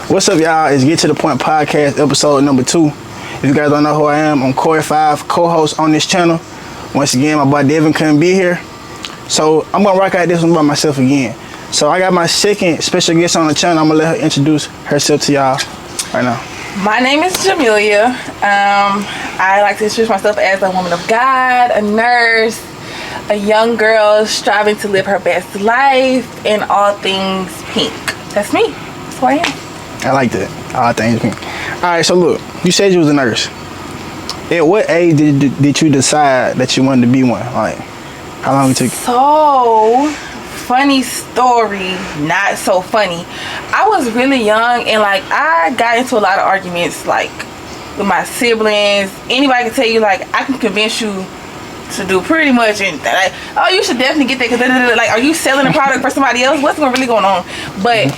What's up, y'all? It's Get to the Point podcast, episode number 2. If you guys don't know who I am, I'm Corey 5, co-host on this channel. Once again, my boy Devin couldn't be here, so I'm gonna rock out this one by myself again. So I got my second special guest on the channel. I'm gonna let her introduce herself to y'all right now. My name is Jamelia. I like to introduce myself as a woman of God, a nurse, a young girl striving to live her best life in all things pink. That's me. That's who I am. I like that. All things pink. All right, so look, you said you was a nurse. At what age did you decide that you wanted to be one? Like, how long it took? So, funny story, not so funny. I was really young and like I got into a lot of arguments like with my siblings. Anybody can tell you like I can convince you to do pretty much anything. Like, oh, you should definitely get that because like, are you selling a product for somebody else? What's really going on? But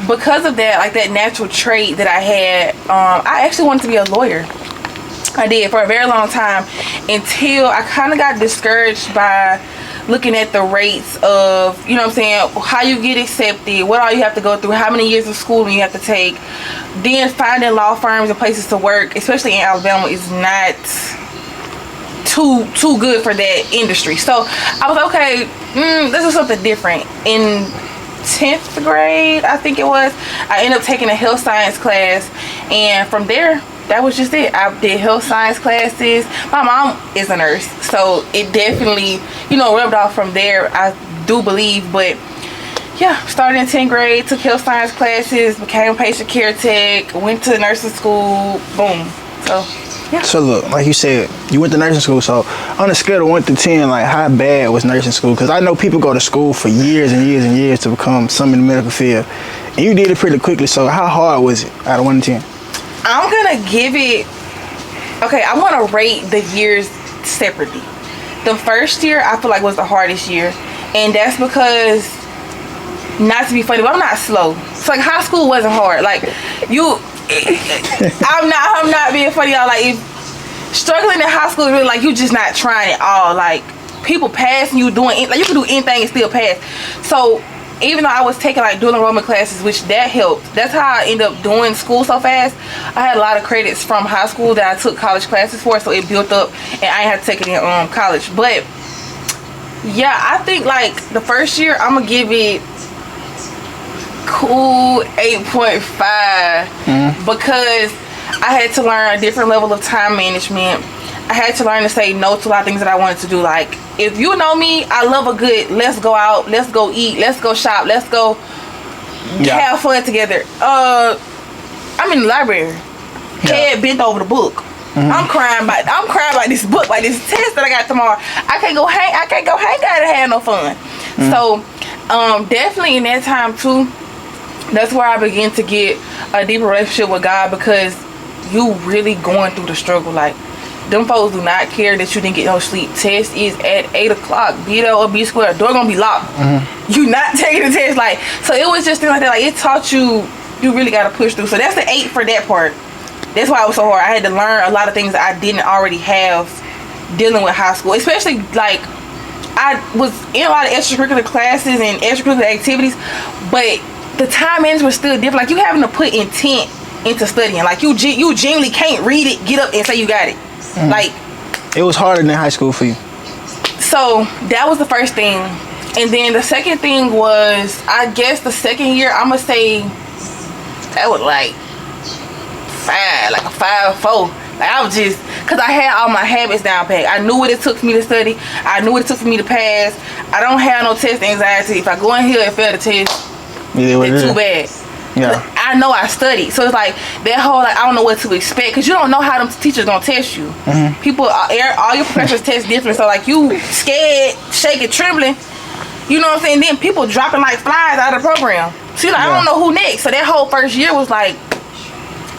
because of that, like that natural trait that I had, I actually wanted to be a lawyer. I did for a very long time until I kind of got discouraged by looking at the rates of, you know what I'm saying, how you get accepted, what all you have to go through, how many years of schooling you have to take. Then finding law firms and places to work, especially in Alabama, is not too good for that industry. So I was like, okay, this is something different. In 10th grade, I think it was, I ended up taking a health science class, and from there, that was just it. I did health science classes. My mom is a nurse, so it definitely, rubbed off from there, I do believe. But yeah, started in 10th grade, took health science classes, became a patient care tech, went to nursing school, boom. So yeah. So look, like you said, you went to nursing school. So on a scale of 1 to 10, like how bad was nursing school? Because I know people go to school for years and years and years to become some in the medical field, and you did it pretty quickly. So how hard was it out of 1 to 10? I'm gonna give it, okay, I want to rate the years separately. The first year I feel like was the hardest year, and that's because, not to be funny, but I'm not slow. So like high school wasn't hard. Like I'm not being funny, y'all. Like if struggling in high school is really like you just not trying at all. Like people passing you doing, like you can do anything and still pass. So even though I was taking like dual enrollment classes, which that helped, that's how I ended up doing school so fast. I had a lot of credits from high school that I took college classes for, so it built up, and I had to take it in college. But yeah, I think like the first year I'm gonna give it cool 8.5 because I had to learn a different level of time management. I had to learn to say no to a lot of things that I wanted to do. Like, if you know me, I love a good, let's go out, let's go eat, let's go shop, let's go have fun together. I'm in the library, head bent over the book. I'm crying about this book, like this test that I got tomorrow. I can't go hang out and have no fun. So, definitely in that time too, that's where I began to get a deeper relationship with God, because you really going through the struggle. Like, them folks do not care that you didn't get no sleep. Test is at 8 o'clock. Be there or be square. Door gonna be locked. You not taking the test. Like, so it was just things like that. Like, it taught you really gotta push through. So that's the 8 for that part. That's why it was so hard. I had to learn a lot of things that I didn't already have dealing with high school. Especially like I was in a lot of extracurricular classes and extracurricular activities, but the time management was still different. Like, you having to put intent into studying. Like, you genuinely can't read it, get up and say you got it. Like, it was harder than high school for you. So that was the first thing, and then the second thing was, I guess the second year, I'm gonna say that was like 5, like a 5.4. Like, I was just, cause I had all my habits down pat. I knew what it took for me to study. I knew what it took for me to pass. I don't have no test anxiety. If I go in here and fail the test, it's too bad. Yeah. I know I studied, so it's like that whole like I don't know what to expect, because you don't know how them teachers gonna test you. People, all your professors test different, so like you scared, shaking, trembling. You know what I'm saying? Then people dropping like flies out of the program. So you're like, I don't know who next. So that whole first year was like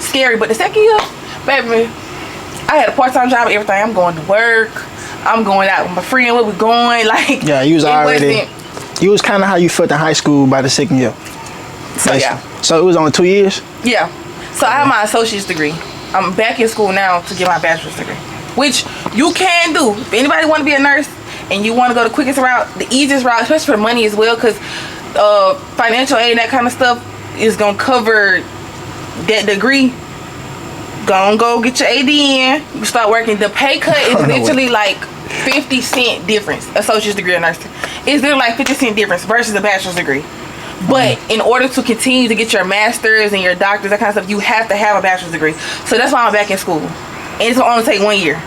scary, but the second year, baby, I had a part-time job and everything. I'm going to work. I'm going out with my friend. Where we going? Like, yeah, you was already. You was kind of how you felt in high school by the second year. So yeah. So it was only 2 years? Yeah. So I have my associate's degree. I'm back in school now to get my bachelor's degree, which you can do. If anybody want to be a nurse and you want to go the quickest route, the easiest route, especially for money as well, because financial aid and that kind of stuff, is gonna cover that degree, go get your ADN. You start working. The pay cut is literally like 50-cent difference. Associate's degree in nursing. It's literally like 50-cent difference versus a bachelor's degree. But in order to continue to get your master's and your doctors, that kind of stuff, you have to have a bachelor's degree. So that's why I'm back in school. And it's gonna only take 1 year.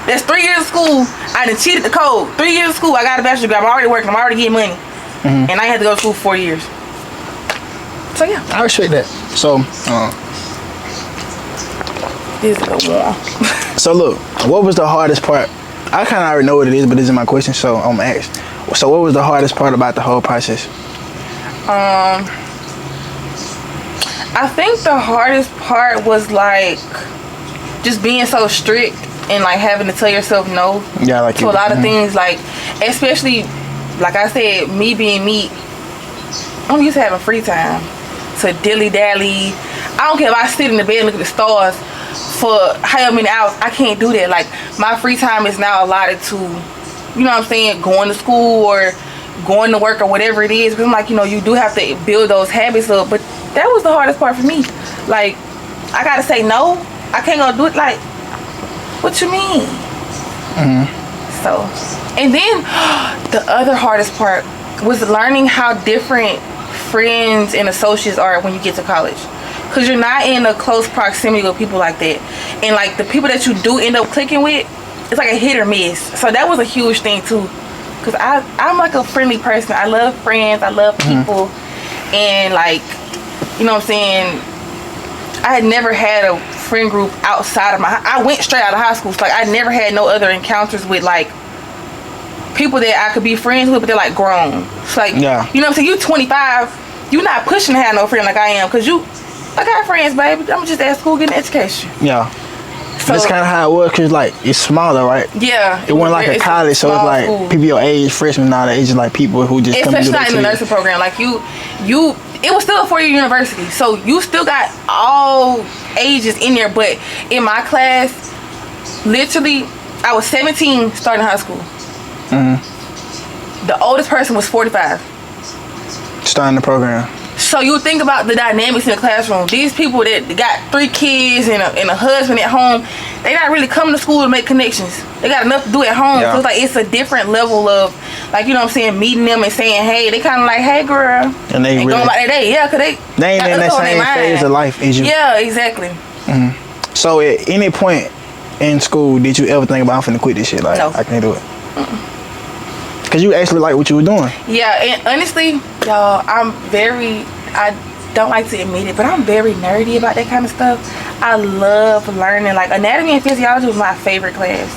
That's 3 years of school. I done cheated the code. 3 years of school, I got a bachelor's degree. I'm already working. I'm already getting money. And I had to go to school for 4 years. So yeah. I respect that. So, This is a war. so look, what was the hardest part? I kind of already know what it is, but this is my question, so I'm gonna ask. So what was the hardest part about the whole process? I think the hardest part was like just being so strict and like having to tell yourself no to a lot of things, like especially like I said, me being me, I'm used to having free time to dilly dally. I don't care if I sit in the bed and look at the stars for however many hours. I can't do that. Like my free time is now allotted to, you know what I'm saying, going to school or going to work or whatever it is. Because I'm like, you know, you do have to build those habits up. But that was the hardest part for me. Like, I gotta say no. I can't go do it. Like, what you mean? So, and then the other hardest part was learning how different friends and associates are when you get to college. Because you're not in a close proximity with people like that. And like the people that you do end up clicking with, it's like a hit or miss. So that was a huge thing too. Because I'm like a friendly person. I love friends. I love people. And like, you know what I'm saying? I had never had a friend group outside of I went straight out of high school. So like I never had no other encounters with like people that I could be friends with, but they're like grown. So like, you know what I'm saying? You 25, you're not pushing to have no friend like I am. Because I got friends, baby. I'm just at school getting an education. Yeah. So that's kind of how it was, because like it's smaller, right? Yeah. It wasn't like a college, so it's like school. People your age, freshmen and all that. It's just like people who just come to do especially not in the nursing program. Like it was still a 4-year university, so you still got all ages in there. But in my class, literally, I was 17 starting high school. The oldest person was 45. Starting the program. So you think about the dynamics in the classroom. These people that got 3 kids and a husband at home, they not really coming to school to make connections. They got enough to do at home. So it's like it's a different level of, like, you know what I'm saying, meeting them and saying, hey, they kind of like, hey, girl. And they really, going about their day. Yeah, because they ain't in that same phase of life as you. Yeah, exactly. So at any point in school, did you ever think about, I'm finna quit this shit? Like, no. I can't do it. Because you actually like what you were doing. Yeah, and honestly, y'all, I don't like to admit it, but I'm very nerdy about that kind of stuff. I love learning. Like, anatomy and physiology was my favorite class.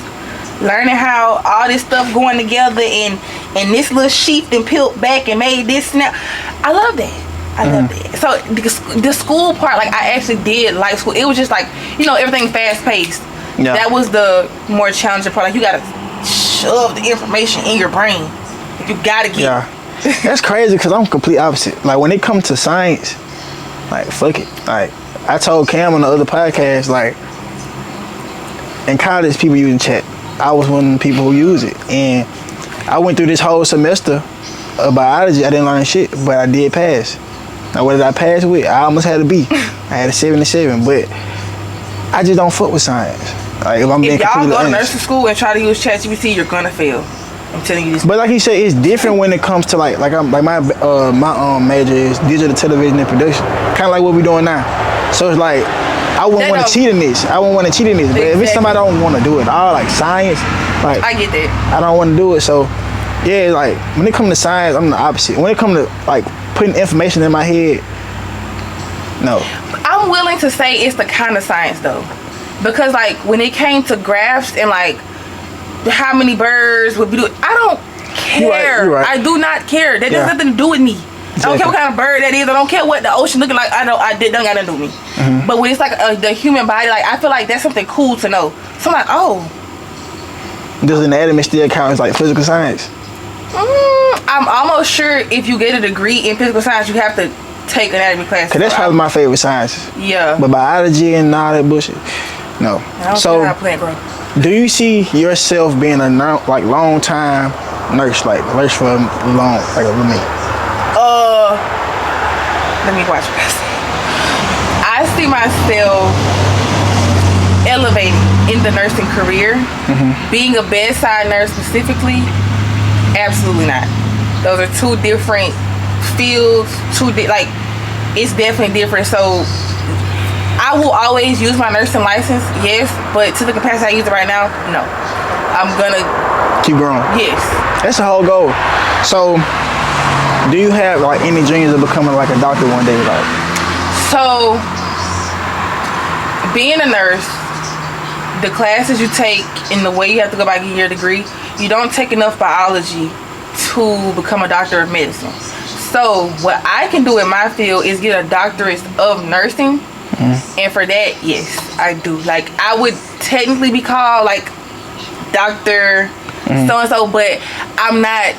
Learning how all this stuff going together and this little sheath and peeled back and made this now. I love that. I love that. So the school part, like, I actually did like school. It was just like, you know, everything fast paced. Yeah. That was the more challenging part. Like, you gotta shove the information in your brain. You gotta get. Yeah, that's crazy because I'm complete opposite. Like when it comes to science, like fuck it. Like I told Cam on the other podcast, like in college people using chat. I was one of the people who use it, and I went through this whole semester of biology. I didn't learn shit, but I did pass. Now what did I pass with? I almost had a B. I had a 77, but I just don't fuck with science. Like if I'm being completely honest. If y'all go to nursing school and try to use ChatGPT, you're gonna fail. I'm telling you this. But like you said, it's different when it comes to like my major is digital television and production, kind of like what we're doing now. So it's like I wouldn't want to cheat in this. But if it's somebody I don't want to do it all, like science, like I get that. I don't want to do it. So yeah, like when it comes to science, I'm the opposite. When it comes to like putting information in my head, no. I'm willing to say it's the kind of science though. Because like when it came to graphs and like how many birds would be doing, I don't care. You're right. I do not care. That has nothing to do with me. Exactly. I don't care what kind of bird that is. I don't care what the ocean looking like. Don't got nothing to do with me. But when it's like the human body, like I feel like that's something cool to know. So I'm like, oh. Does anatomy still count as like physical science? I'm almost sure if you get a degree in physical science, you have to take anatomy classes. Cause that's probably my favorite sciences. Yeah. But biology and all that bullshit, no. I don't care how plant grow. Do you see yourself being a long time nurse, like nurse for a long, like a roommate? let me watch this. I see myself elevating in the nursing career. Being a bedside nurse specifically, absolutely not. Those are two different fields. It's definitely different. So I will always use my nursing license, yes, but to the capacity I use it right now, no. I'm gonna keep growing. Yes. That's the whole goal. So, do you have like any dreams of becoming like a doctor one day? Like, so being a nurse, the classes you take and the way you have to go back and get your degree, you don't take enough biology to become a doctor of medicine. So what I can do in my field is get a doctorate of nursing. And for that, yes, I do. Like, I would technically be called like Dr. So-and-so, but I'm not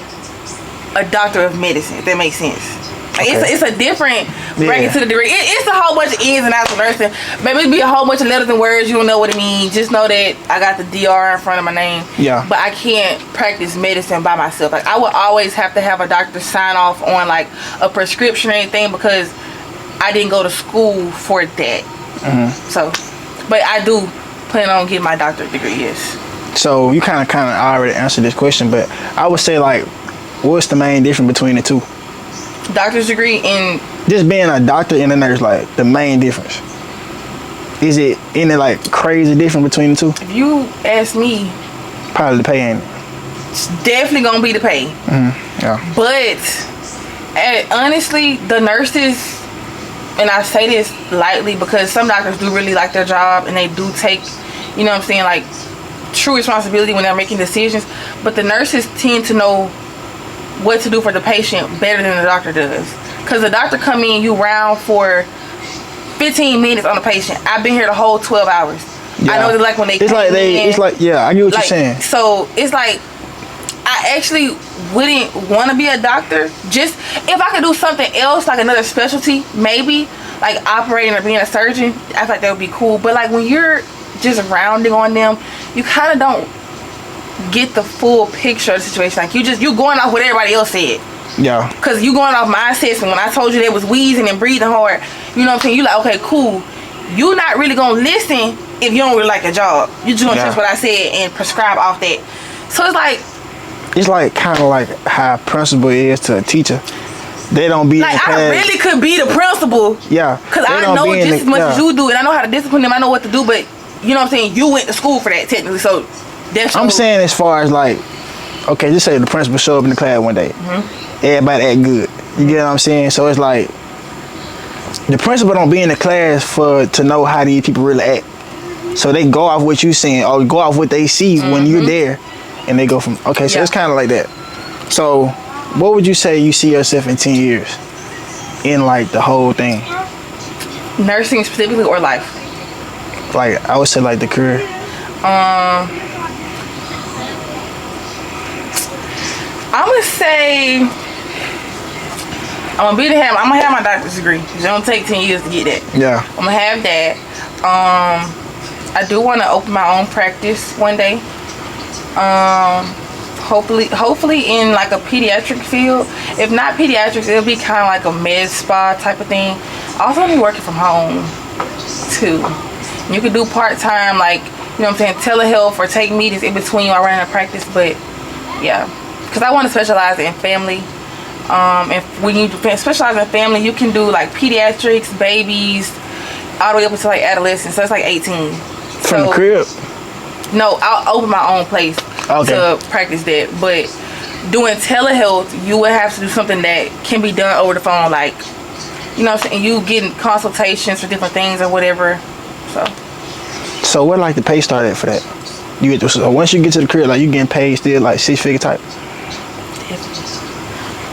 a doctor of medicine, if that makes sense. Like, it's a different bracket to the degree. It's a whole bunch of ins and outs of nursing. Maybe it'd be a whole bunch of letters and words. You don't know what it means. Just know that I got the DR in front of my name. Yeah. But I can't practice medicine by myself. Like, I would always have to have a doctor sign off on like a prescription or anything because I didn't go to school for that. So, but I do plan on getting my doctorate degree, yes. So you kind of already answered this question, but I would say like, what's the main difference between the two? Doctor's degree and just being a doctor and a nurse, like the main difference. Is it any like crazy difference between the two? If you ask me, probably the pay, ain't it? It's definitely gonna be the pay. Yeah. But honestly, the nurses, and I say this lightly because some doctors do really like their job and they do take, you know what I'm saying, like true responsibility when they're making decisions. But the nurses tend to know what to do for the patient better than the doctor does. Because the doctor come in, you round for 15 minutes on the patient. I've been here the whole 12 hours. Yeah. I know it's like when they yeah, I get what you're saying. So it's like, I actually wouldn't want to be a doctor. Just if I could do something else, like another specialty, maybe like operating or being a surgeon, I feel like that would be cool. But like when you're just rounding on them, you kind of don't get the full picture of the situation. Like you going off what everybody else said. Yeah. Cause you going off my assessment. When I told you they was wheezing and breathing hard, you know what I'm saying? You like, okay, cool. You not really gonna listen if you don't really like a job. You just gonna trust what I said and prescribe off that. So it's like kind of like how a principal is to a teacher. They don't be like, in class. I really could be the principal. Yeah. Because I know just as much as you do, and I know how to discipline them. I know what to do, but you know what I'm saying? You went to school for that technically, so that's. I'm saying as far as like, okay, just say the principal show up in the class one day. Everybody act good. You get what I'm saying? So it's like the principal don't be in the class to know how these people really act. So they go off what you saying or go off what they see when you're there. And they go from, okay, so it's kind of like that. So what would you say you see yourself in 10 years in like the whole thing? Nursing specifically or life? Like, I would say like the career. I'm going to say, I'm going to have my doctorate degree. It's going to take 10 years to get that. Yeah. I'm going to have that. I do want to open my own practice one day. Hopefully in like a pediatric field. If not pediatrics, it'll be kind of like a med spa type of thing. Also be working from home too. You could do part-time, like, you know what I'm saying, telehealth or take meetings in between while running a practice. But yeah, because I want to specialize in family. And when you specialize in family, you can do like pediatrics, babies, all the way up to like adolescents. So it's like 18. From the crib? No, I'll open my own place to practice that. But doing telehealth, you would have to do something that can be done over the phone, like, you know what I'm saying, you getting consultations for different things or whatever. So what like the pay start at for that? So once you get to the crib, like you getting paid still like 6-figure type?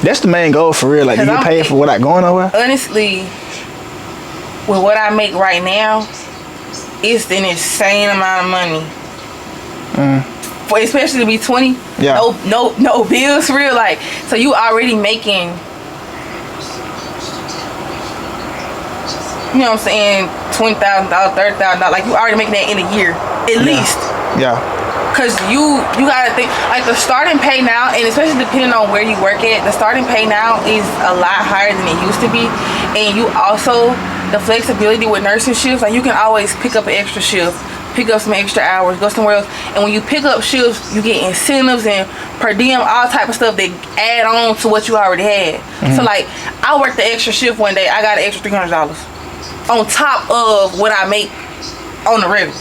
That's the main goal for real. Like you get paid for without going nowhere? Honestly, with what I make right now, it's an insane amount of money. For especially to be 20, no bills for real. Like, so you already making, you know what I'm saying, $20,000, $30,000. Like you already making that in a year, at least. Yeah. Cause you gotta think, like the starting pay now, and especially depending on where you work at, the starting pay now is a lot higher than it used to be. and you also the flexibility with nursing shifts. Like you can always pick up an extra shift, pick up some extra hours, go somewhere else. And when you pick up shifts, you get incentives and per diem, all type of stuff that add on to what you already had. So like, I worked the extra shift one day. I got an extra $300 on top of what I make on the regular.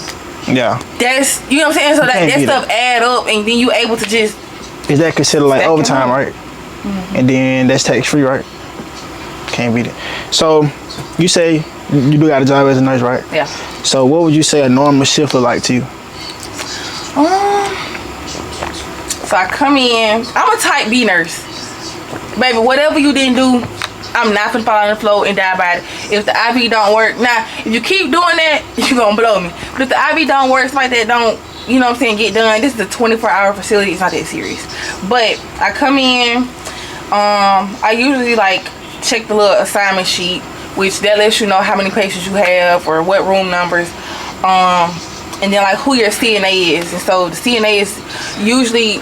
Yeah. That's, you know what I'm saying? So like that stuff add up, and then you able to just. Is that considered like overtime, right? And then that's tax free, right? Can't beat it. So you say you do got a job as a nurse, right? Yeah. So what would you say a normal shift look like to you? So I come in. I'm a type B nurse, baby. Whatever you didn't do, I'm not gonna fall on the floor and die by it. If the IV don't work, now if you keep doing that, you're gonna blow me. But if the IV don't work, it's like that don't, you know what I'm saying, get done. This is a 24-hour facility. It's not that serious. But I come in. I usually like check the little assignment sheet, which that lets you know how many patients you have or what room numbers. And then like who your CNA is. And so the CNA is usually,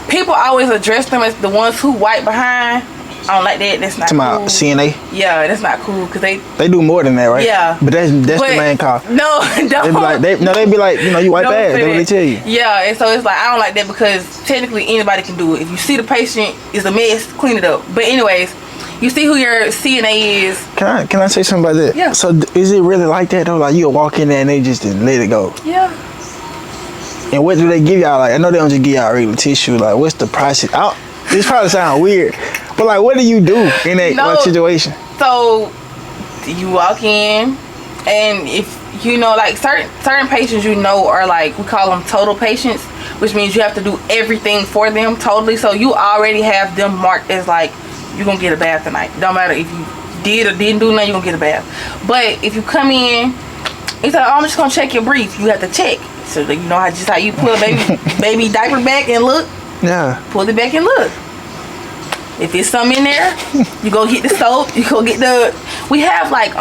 people always address them as the ones who wipe behind. I don't like that. That's not cool. About CNA? Yeah, that's not cool because they do more than that, right? Yeah. But that's the main call. No, don't. They be like, you know, you wipe ass. That's what they tell you. Yeah, and so it's like, I don't like that because technically anybody can do it. If you see the patient is a mess, clean it up. But anyways, you see who your CNA is. Can I say something about that? Yeah. So is it really like that though? Like you'll walk in there and they just let it go? Yeah. And what do they give y'all? Like I know they don't just give y'all regular tissue. Like what's the process? This probably sound weird, but like what do you do in that situation? So you walk in, and if you know, like certain patients, you know, are like, we call them total patients, which means you have to do everything for them totally. So you already have them marked as like, you're gonna get a bath tonight. Don't matter if you did or didn't do nothing, you're gonna get a bath. But if you come in, it's like, oh, I'm just gonna check your brief. You have to check. So you know how you pull a baby diaper back and look. Yeah. Pull it back and look. If there's something in there, you go get the soap. You go get we have like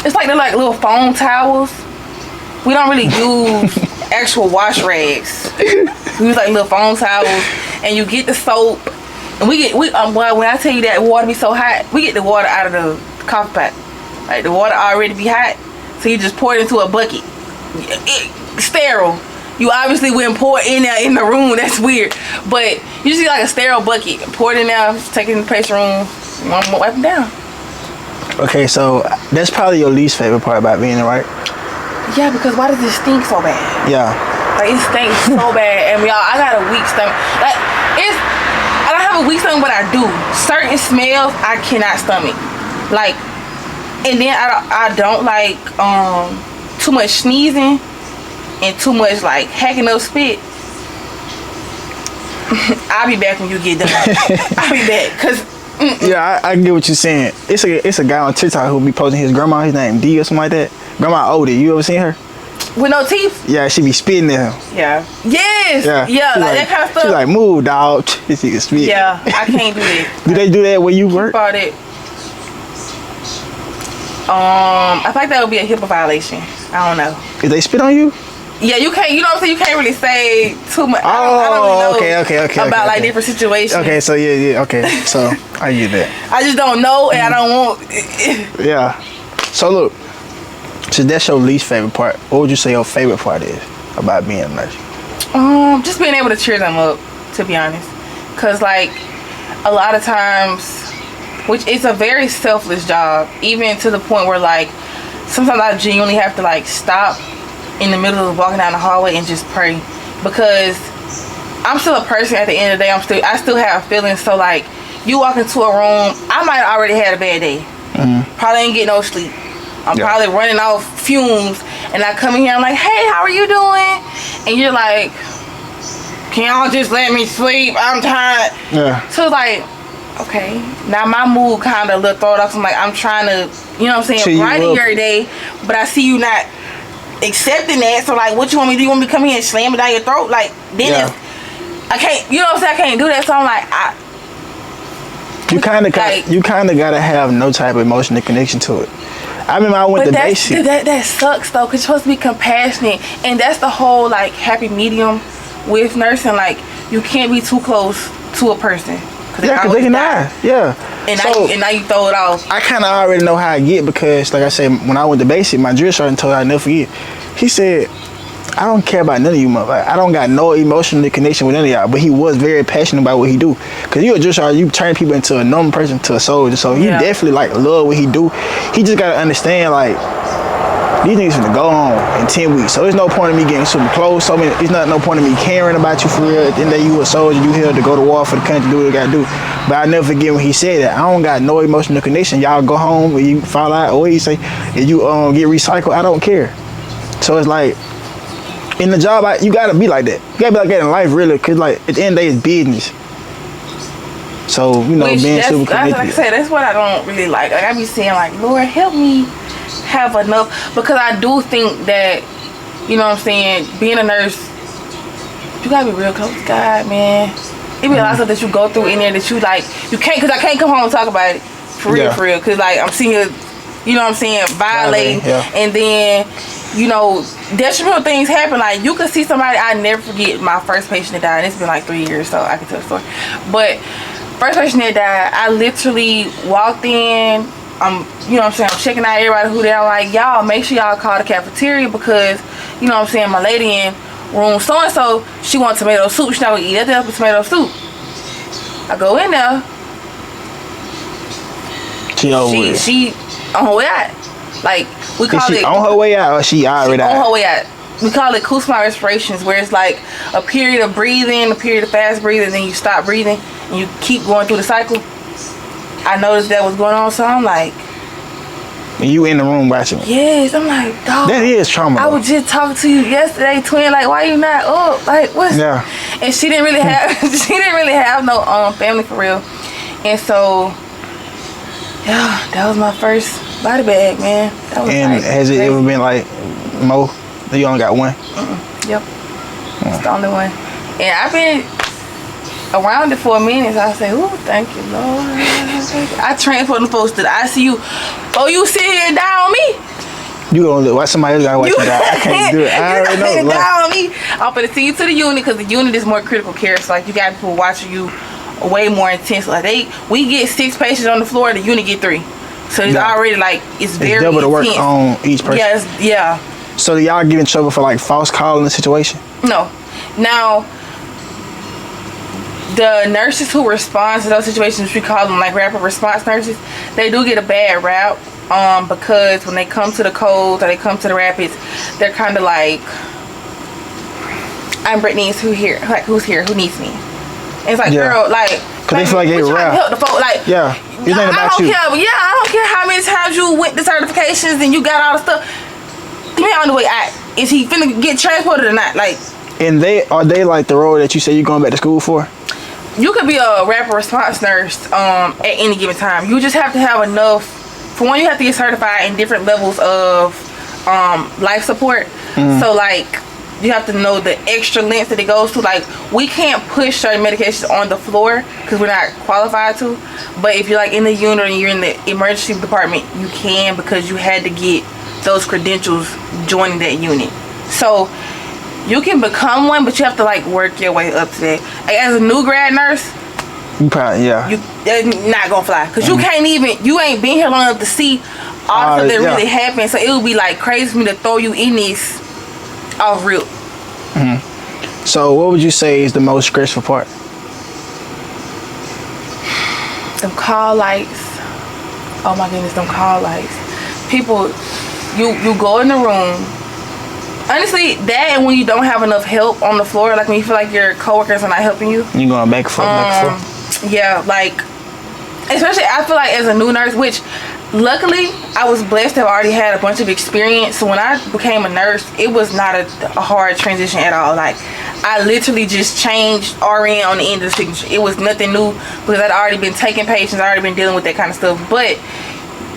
it's like they're like little foam towels. We don't really use actual wash rags. We use like little foam towels, and you get the soap. And well, when I tell you that water be so hot, we get the water out of the coffee pot. Like the water already be hot, so you just pour it into a bucket. Sterile. You obviously wouldn't pour it in there in the room. That's weird. But you just get like a sterile bucket. Pour it in there, take it in the patient room, wipe them down. Okay, so that's probably your least favorite part about being there, right? Yeah, because why does it stink so bad? Yeah. Like it stinks so bad, and y'all, I got a weak stomach. Like I don't have a weak stomach, but I do. Certain smells I cannot stomach. Like, and then I don't like too much sneezing and too much like hacking up spit. I'll be back when you get done. I'll be back, cause. Yeah, I get what you're saying. It's a guy on TikTok who be posting his grandma. His name D or something like that. Grandma Odie. You ever seen her? With no teeth? Yeah, she be spitting at him. Yeah. Yes. Yeah, like that kind of stuff. She's like, move, dog. She can spit. Yeah, I can't do that. Do they do that where you work? About it. I think that would be a HIPAA violation. I don't know. If they spit on you? Yeah, you can't. You know what I'm saying? You can't really say too much. Oh, I don't really know okay. About like different situations. Okay, so yeah. Okay, so I get that. I just don't know, and I don't want. Yeah. So look, so that's your least favorite part. What would you say your favorite part is about being a nurse? Just being able to cheer them up, to be honest, cause like a lot of times, which it's a very selfless job, even to the point where like sometimes I genuinely have to like stop in the middle of walking down the hallway and just pray, because I'm still a person at the end of the day. I still have feelings. So like you walk into a room, I might have already had a bad day. Probably ain't get no sleep. I'm probably running off fumes, and I come in here, I'm like, hey, how are you doing? And you're like, can y'all just let me sleep? I'm tired. Yeah. So like, okay, now my mood kind of a little thrown off. I'm like, I'm trying to, you know what I'm saying, brighten your day, but I see you not accepting that. So like, what you want me to do? You want me to come here and slam it down your throat? Like, then I can't, you know what I'm saying, I can't do that. So I'm like, you kind of gotta have no type of emotional connection to it. I remember I went to basic. That sucks though, because you're supposed to be compassionate, and that's the whole like happy medium with nursing. Like, you can't be too close to a person. Because they can die. Yeah. And, So, now you throw it off. I kind of already know how I get because, like I said, when I went to basic, my drill sergeant told me I'd never forget. He said, I don't care about none of you, motherfuckers. I don't got no emotional connection with none of y'all. But he was very passionate about what he do. Because you a drill sergeant, you turn people into a normal person, to a soldier. So he definitely, like, love what he do. He just got to understand, like, these niggas finna go on in 10 weeks. So there's no point in me getting super close. So it's not no point in me caring about you for real. At the end of the day, you a soldier. You here to go to war for the country, do what you gotta do. But I never forget when he said that. I don't got no emotional connection. Y'all go home when you fall out, or he say, if you get recycled, I don't care. So it's like, in the job, you gotta be like that. You gotta be like that in life, really, because like at the end of the day, it's business. So, you know, being super connected. Like I said, that's what I don't really like. Like I be saying, like, Lord, help me have enough, because I do think that, you know what I'm saying, being a nurse, you gotta be real close to God, man. It be a lot of stuff that you go through in there that you like, you can't, because I can't come home and talk about it for real, because like I'm sitting here, you know what I'm saying, violating, and then, you know, detrimental things happen. Like, you could see somebody, I never forget my first patient that died, and it's been like 3 years, so I can tell the story. But first patient that died, I literally walked in, you know what I'm saying, I'm checking out everybody who there. I'm like, y'all, make sure y'all call the cafeteria, because, you know what I'm saying, my lady in room so-and-so, she wants tomato soup. She's not gonna eat that up with tomato soup. I go in there. She on her way out. Like, we call it on her way out, or she already out? On her way out. We call it Kusma respirations, where it's like a period of breathing, a period of fast breathing, and then you stop breathing and you keep going through the cycle. I noticed that was going on, so I'm like, and you in the room watching it? Yes. I'm like, dog, that is trauma. I was just talking to you yesterday, twin. Like, why you not up? Like, what? Yeah. And she didn't really have no family for real. And so, yeah, that was my first body bag, man. That was and like, has it crazy. ever been like more? You only got one? Yep. It's the only one. And I've been around it for a minute, so I say, ooh, thank you, Lord. I transfer them folks to the ICU. Oh, you sit here and die on me? You gonna watch somebody else gotta watch you die. I can't do it. I already know. Die on me. I'm gonna send you to the unit, because the unit is more critical care. So like, you got people watching you way more intense. Like, we get 6 patients on the floor, the unit get 3. So it's already like, it's very double the work intense. on each person. Yes, yeah. So do y'all get in trouble for like false calling the situation? No. Now, the nurses who respond to those situations, we call them like rapid response nurses, they do get a bad rap, because when they come to the codes or they come to the rapids, they're kind of like, I'm Brittany, who's here, who needs me? And it's like, girl, like, because they feel like they rap. Help the folks, like, yeah, it's not about you. I don't care how many times you went to certifications and you got all the stuff. Me on the way out, is he finna get transported or not? Like, and are they like the role that you say you're going back to school for? You could be a rapid response nurse at any given time. You just have to have enough. For one, you have to get certified in different levels of life support. So like, you have to know the extra lengths that it goes to. Like, we can't push certain medications on the floor because we're not qualified to. But if you're like in the unit and you're in the emergency department, you can, because you had to get those credentials joining that unit. So you can become one, but you have to like work your way up to that. Like, as a new grad nurse, you probably, that's not gonna fly, because you ain't been here long enough to see all the stuff that really happened. So it would be like crazy for me to throw you in this off real. So what would you say is the most stressful part? Them call lights. Oh my goodness, them call lights. People, you go in the room. Honestly, that, and when you don't have enough help on the floor, like when you feel like your coworkers are not helping you. You going back and forth, back and forth. Yeah, like, especially I feel like as a new nurse, which luckily I was blessed to have already had a bunch of experience. So when I became a nurse, it was not a hard transition at all. Like, I literally just changed RN on the end of the signature. It was nothing new, because I'd already been taking patients, I'd already been dealing with that kind of stuff. But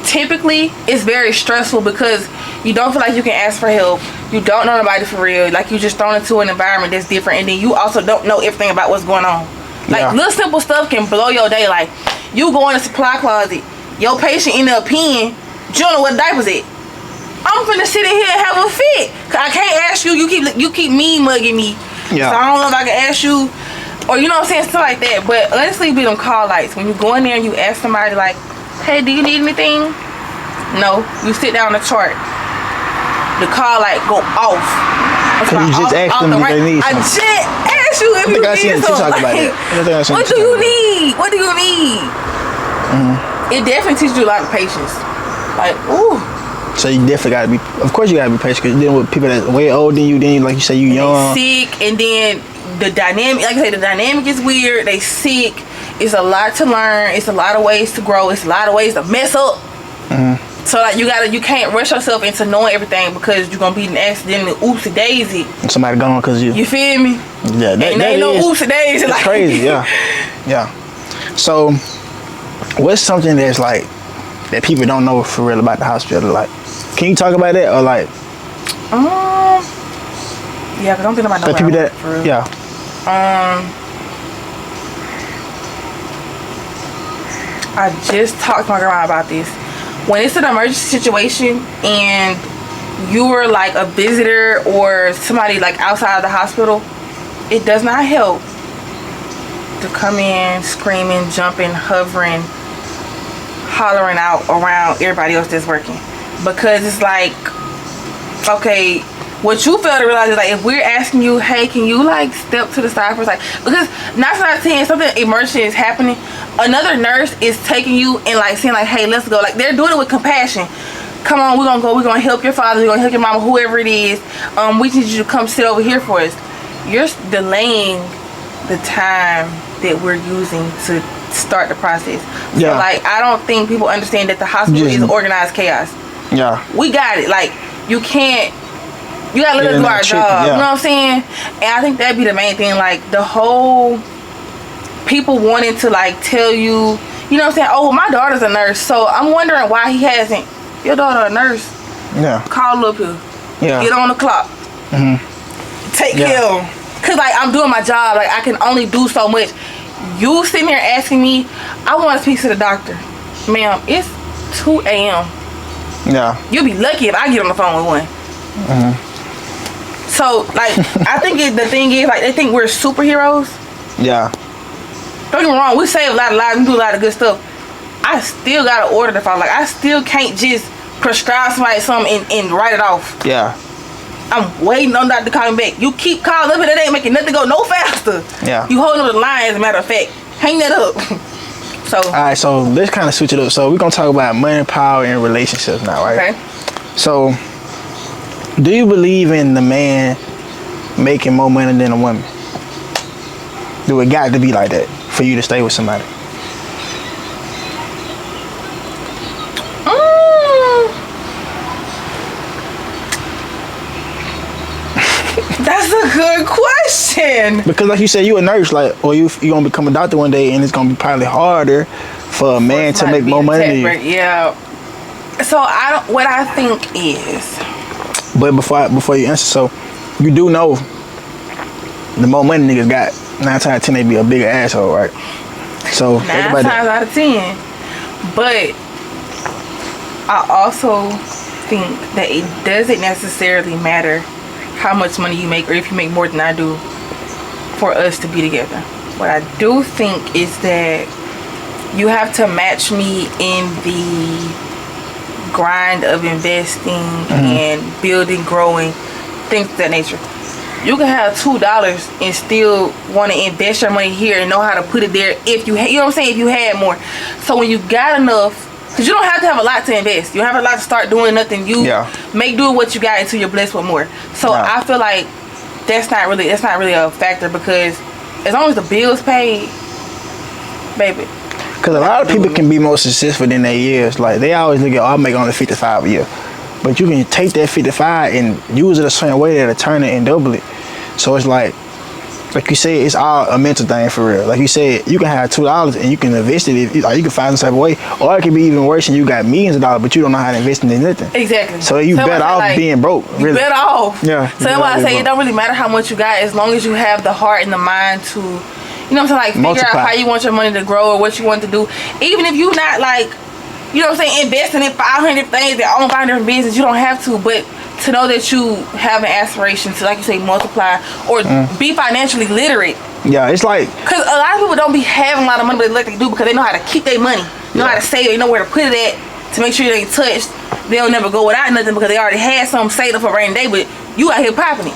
typically it's very stressful, because you don't feel like you can ask for help. You don't know nobody for real. Like, you just thrown into an environment that's different, and then you also don't know everything about what's going on. Like, little simple stuff can blow your day. Like, you go in the supply closet, your patient end up peeing, you don't know what diapers it. I'm finna sit in here and have a fit, cause I can't ask you. You keep mean mugging me. Yeah. So I don't know if I can ask you Or you know what I'm saying, stuff like that. But honestly, be them call lights. When you go in there and you ask somebody like, hey, do you need anything? No. You sit down on the chart. The call light go off. Because you just asked them if they need something. I just asked you if you need something. What do you need? What do you need? It definitely teaches you a lot of patience. Like, ooh. So you definitely gotta be. Of course you gotta be patient because you're dealing with people that's way older than you. Then, like you say, you young. They sick, and then the dynamic. Like I say, the dynamic is weird. They sick. It's a lot to learn. It's a lot of ways to grow. It's a lot of ways to mess up. So like you can't rush yourself into knowing everything because you're gonna be in an accident and oopsie daisy. And somebody gone because you. You feel me? Yeah, that ain't no oopsie daisy. It's like crazy. Yeah, yeah. So, what's something that's like that people don't know for real about the hospital? Like, can you talk about that or like? Yeah, cause I'm thinking about the people that. For real. Yeah. I just talked to my grandma about this. When it's an emergency situation and you are like a visitor or somebody like outside of the hospital, it does not help to come in screaming, jumping, hovering, hollering out around everybody else that's working. Because it's like, okay, what you fail to realize is like if we're asking you, hey, can you like step to the side for a second? Because 9 times out of 10, something emergency is happening, another nurse is taking you and like saying like, hey, let's go. Like they're doing it with compassion. Come on, we're gonna go. We're gonna help your father. We're gonna help your mama, whoever it is. We need you to come sit over here for us. You're delaying the time that we're using to start the process. Yeah. So like I don't think people understand that the hospital is organized chaos. Yeah. We got it. Like you can't. You gotta let us do our job. Yeah. You know what I'm saying? And I think that'd be the main thing. Like the whole people wanting to like tell you, you know what I'm saying? Oh, my daughter's a nurse, so I'm wondering why he hasn't. Your daughter a nurse? Yeah. Call up here. Yeah. Get on the clock. Take care of him. Cause like I'm doing my job. Like I can only do so much. You sitting here asking me, I want to speak to the doctor, ma'am. It's 2 a.m. Yeah. You'll be lucky if I get on the phone with one. So, like, I think the thing is, like, they think we're superheroes. Yeah. Don't get me wrong, we save a lot of lives, we do a lot of good stuff. I still gotta order the phone. Like, I still can't just prescribe somebody something and write it off. Yeah. I'm waiting on doctor to call me back. You keep calling up and it ain't making nothing go no faster. Yeah. You holding up the line, as a matter of fact. Hang that up. So. Alright, so let's kind of switch it up. So, we're gonna talk about money, power, and relationships now, right? Okay. So, do you believe in the man making more money than a woman? Do it got to be like that for you to stay with somebody? That's a good question. Because like you said, you a nurse, like, or you gonna become a doctor one day, and it's gonna be probably harder for a man to make more money than you. Yeah. So what I think is. But before you answer, so you do know the more money niggas got, 9 times out of 10 they be a bigger asshole, right? So 9 times out of 10. But I also think that it doesn't necessarily matter how much money you make or if you make more than I do for us to be together. What I do think is that you have to match me in the grind of investing and building, growing, things of that nature. You can have $2 and still want to invest your money here and know how to put it there if you you know what I'm saying, if you had more. So when you got enough, because you don't have to have a lot to invest. You don't have a lot to start doing nothing. You make do what you got until you're blessed with more. So I feel like that's not really a factor because as long as the bills paid, baby. Because a lot of people can be more successful than their years. Like, they always look at, I'll make only 55 a year. But you can take that 55 and use it a certain way that'll turn it and double it. So it's like you said, it's all a mental thing for real. Like you said, you can have $2 and you can invest it. You can find some type of way. Or it can be even worse and you got millions of dollars, but you don't know how to invest in nothing. Exactly. So you better off like, being broke, really. You better off. Yeah. So that's why I say it don't really matter how much you got as long as you have the heart and the mind to, you know what I'm saying, like figure out how you want your money to grow or what you want to do. Even if you're not like, you know what I'm saying, investing in 500 things that own 5 different businesses, you don't have to, but to know that you have an aspiration to, like you say, multiply or be financially literate Yeah, it's like Because a lot of people don't be having a lot of money, but they let they do because they know how to keep their money, know how to save it, they know where to put it at to make sure it ain't touched. They'll never go without nothing because they already had something saved up for a rainy day, but you out here popping it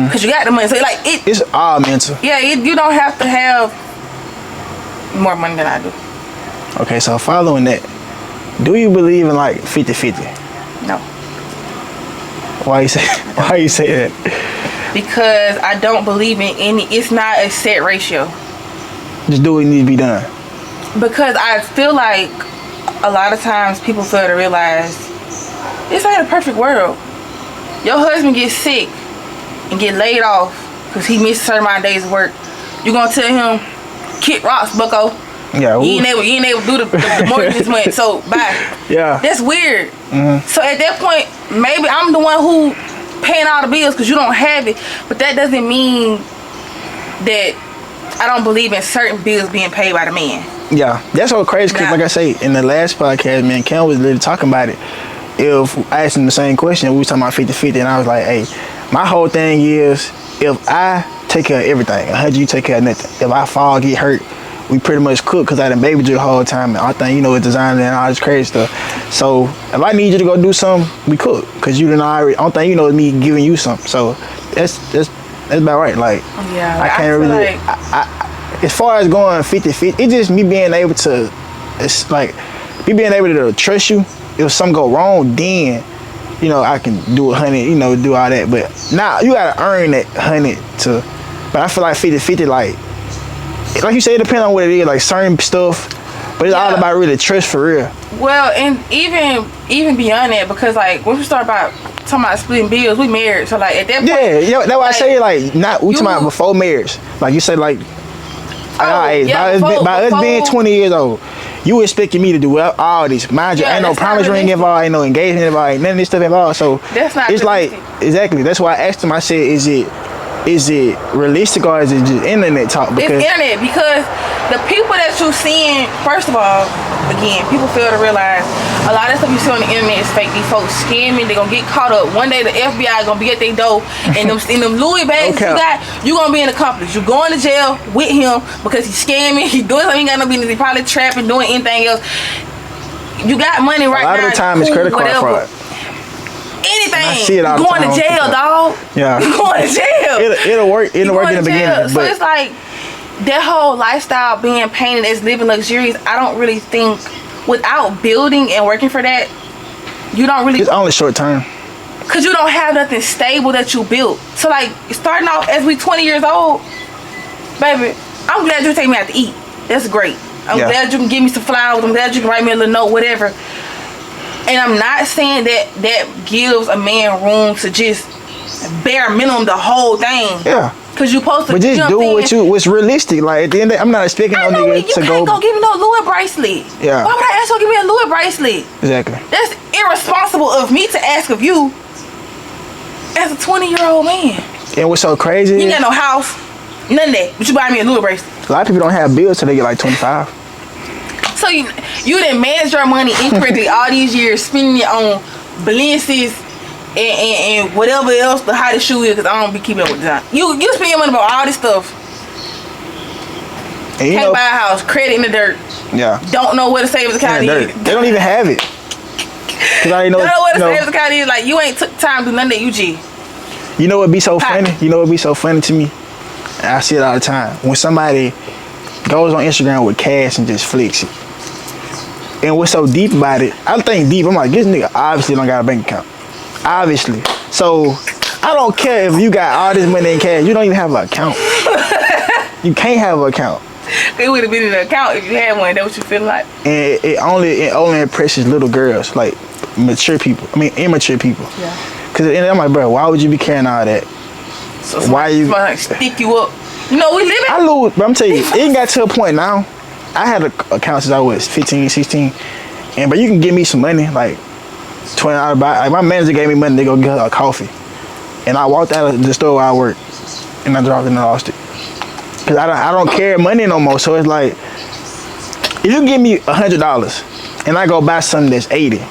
because you got the money. So like it's all mental. Yeah, you don't have to have more money than I do. Okay, so following that, do you believe in like 50-50? No. Why you say that? Because I don't believe in any. It's not a set ratio. Just do what needs to be done. Because I feel like a lot of times people fail to realize this ain't a perfect world. Your husband gets sick and get laid off because he missed a certain amount of days of work. You gonna tell him, kick rocks, bucko. Yeah. You ain't able to do the mortgage this month, so bye. Yeah. That's weird. So at that point, maybe I'm the one who paying all the bills because you don't have it. But that doesn't mean that I don't believe in certain bills being paid by the man. Yeah, that's so crazy because, like I say, in the last podcast, man, Ken was literally talking about it. If I asked him the same question, we was talking about 50-50, and I was like, hey, my whole thing is, if I take care of everything, 100 you take care of nothing. If I fall, get hurt, we pretty much cook because I done babied you the whole time, and all thing, is designing and all this crazy stuff. So if I need you to go do something, we cook because you done already. All thing is me giving you something. So that's about right. Like, yeah, I can't really. Like, as far as going 50-50, it's just me being able to. It's like me being able to trust you. If something go wrong, then I can do 100. Do all that. But now you gotta earn that 100 to. But I feel like 50-50, like you say, it depends on what it is. Like certain stuff, but it's all about really trust for real. Well, and even beyond that, because like when we start talking about splitting bills, we married, so like at that point, that's why I say like not we talking about before marriage. Like you said, like by us being 20 years old, you expecting me to do all this. Mind you, ain't no promise ring involved, ain't no engagement involved, ain't none of this stuff involved. So that's not. It's realistic. Like exactly. That's why I asked him. I said, is it realistic or is it just internet talk? Because it's internet, because the people that you're seeing, first of all, again, people fail to realize a lot of stuff you see on the internet is fake. These folks scamming, they're gonna get caught up. One day the FBI gonna be at their door and in them Louis bags you gonna be an accomplice. You going to jail with him because he's scamming, he doing something he got no business, he probably trapping, doing anything else. You got money right now. A lot of the time it's credit card fraud. Anything. You're going to jail, dog. Yeah. You're going to jail. It'll work in the beginning. So it's like that whole lifestyle being painted as living luxurious, I don't really think without building and working for that, you don't really. It's only short term. Because you don't have nothing stable that you built. So like starting off as we 20 years old, baby, I'm glad you take me out to eat. That's great. I'm glad you can give me some flowers. I'm glad you can write me a little note, whatever. And I'm not saying that gives a man room to just bare minimum the whole thing. Yeah. Cause you supposed to. But just do what's realistic. Like at the end of the day, I'm not expecting no nigga to go. You can't go give me no Louis bracelet. Yeah. Why would I ask you to give me a Louis bracelet? Exactly. That's irresponsible of me to ask of you as a 20-year-old man. And what's so crazy? You ain't got no house, none of that. But you buy me a Louis bracelet. A lot of people don't have bills till they get like 25. So you done managed your money incorrectly all these years, spending it on Balenciagas and whatever else the hottest shoe is, because I don't be keeping up with design. You spend your money on all this stuff. And can't buy a house, credit in the dirt. Yeah. Don't know what a savings account is. They don't even have it. Cause I know. Don't know what a savings account is. Like you ain't took time to do none of that, UG. You know what'd be so funny? You know what'd be so funny to me? And I see it all the time. When somebody goes on Instagram with cash and just flicks it. And what's so deep about it, I think deep, I'm like, this nigga obviously don't got a bank account. Obviously. So, I don't care if you got all this money in cash, you don't even have an account. You can't have an account. It would have been an account if you had one, that's what you feel like. And it only impresses little girls, like immature people. Yeah. Cause I'm like, bro, why would you be carrying all that? So why you like stick you up? You know, we live in. I lose, but I'm telling you, it got to a point now. I had an account since I was 15, 16. And but you can give me some money, like $20 like my manager gave me money to go get a coffee. And I walked out of the store where I work and I dropped it and I lost it. Cause I don't carry money no more. So it's like if you give me $100 and I go buy something that's 80, you're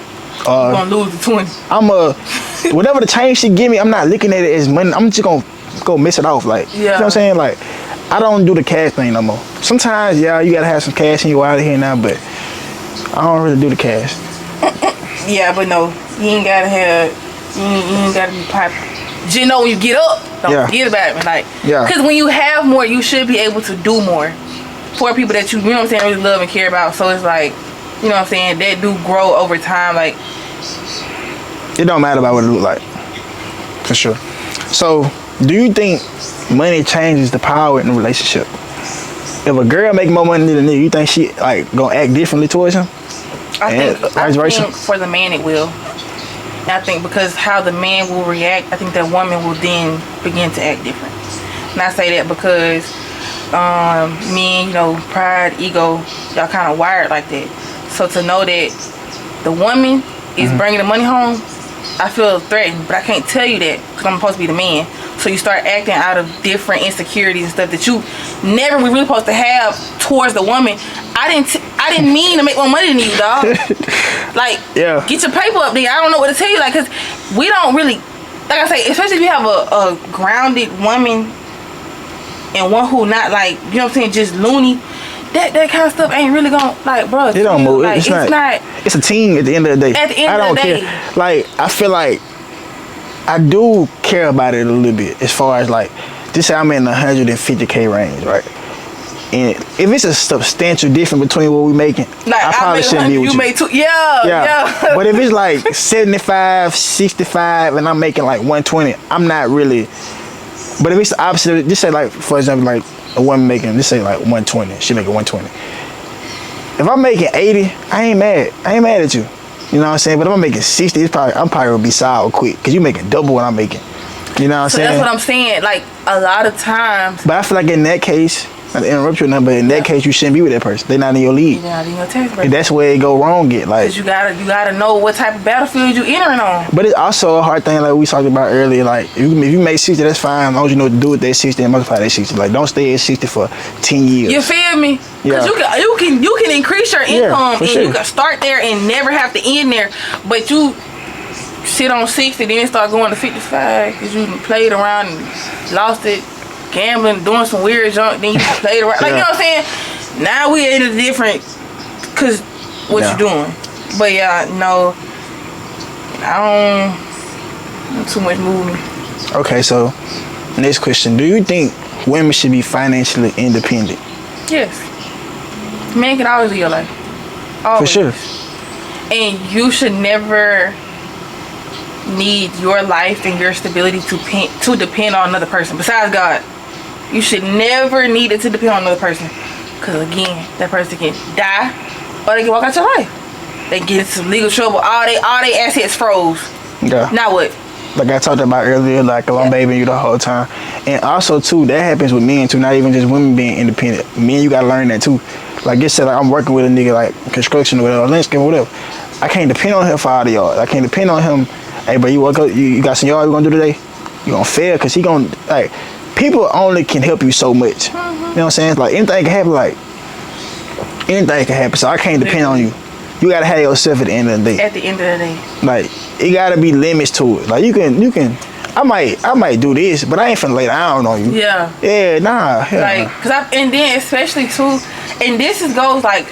gonna lose the 20. Whatever the change she give me, I'm not looking at it as money. I'm just gonna go miss it off. Like you know what I'm saying? Like I don't do the cash thing no more. Sometimes, yeah, you gotta have some cash in your wallet here now, but I don't really do the cash. Yeah, but no, you ain't gotta have. You ain't gotta be popular. Just know when you get up, don't forget about it. Like, because when you have more, you should be able to do more for people that you know what I'm saying, really love and care about. So it's like, you know what I'm saying, that do grow over time. Like, it don't matter about what it look like, for sure. So, do you think money changes the power in a relationship? If a girl make more money than a nigga, you think she like gonna act differently towards him? I think for the man it will. I think because how the man will react, I think that woman will then begin to act different. And I say that because men, you know, pride, ego, y'all kind of wired like that. So to know that the woman is bringing the money home, I feel threatened, but I can't tell you that because I'm supposed to be the man. So you start acting out of different insecurities and stuff that you never were really supposed to have towards the woman. I didn't mean to make more money than you, dog. Like, get your paper up there. I don't know what to tell you, like, because we don't really, like I say, especially if you have a grounded woman and one who not like, you know what I'm saying, just loony. That kind of stuff ain't really gonna, like, bro. It don't move. Like, it's not. It's a team at the end of the day. At the end of the day. I don't care. Like, I feel like I do care about it a little bit as far as like, just say I'm in the 150K range, right? And if it's a substantial difference between what we making, like, I probably shouldn't be with you. You made two, yeah. But if it's like 75, 65, and I'm making like 120, I'm not really. But if it's the opposite, just say like, for example, like a woman making, just say like 120, she making 120. If I'm making 80, I ain't mad at you. You know what I'm saying? But if I'm making 60, I'm probably gonna be sour quick because you making double what I'm making. You know what I'm saying? That's what I'm saying. Like, a lot of times. But I feel like in that case, not to interrupt you or nothing, but in that case, you shouldn't be with that person. They're not in your league. They're not in your tax bracket. And that's where it go wrong. Like, you gotta know what type of battlefield you entering on. But it's also a hard thing, like we talked about earlier. Like, if you make 60, that's fine. As long as you know what to do with that 60 and multiply that 60. Like, don't stay at 60 for 10 years. You feel me? Because you can increase your income and you can start there and never have to end there. But you sit on 60, then start going to 55 because you played around and lost it, gambling, doing some weird junk, then you played around. Like, you know what I'm saying? Now we in a different, because what you doing. But no, I don't too much movement. Okay, so next question. Do you think women should be financially independent? Yes. Men can always live your life. Always. For sure. And you should never need your life and your stability to depend on another person besides God. You should never need it to depend on another person, because again, that person can die or they can walk out your life. They get into legal trouble. All they assets froze. Yeah. Now what? Like I talked about earlier, like I'm babying you the whole time. And also too, that happens with men too, not even just women being independent. Men, you gotta learn that too. Like I said, like I'm working with a nigga like construction or whatever, landscape or whatever. I can't depend on him for all the yard. I can't depend on him. Hey, bro, you work up, you got some yard you gonna do today? You gonna fail, cause he gonna, like, people only can help you so much. You know what I'm saying? Like anything can happen, anything can happen. So I can't depend on you. You gotta have yourself at the end of the day. At the end of the day. Like, it gotta be limits to it. Like you can I might do this, but I ain't finna lay down on you. Yeah. Yeah, nah. Like, cause and then especially too, and this goes like,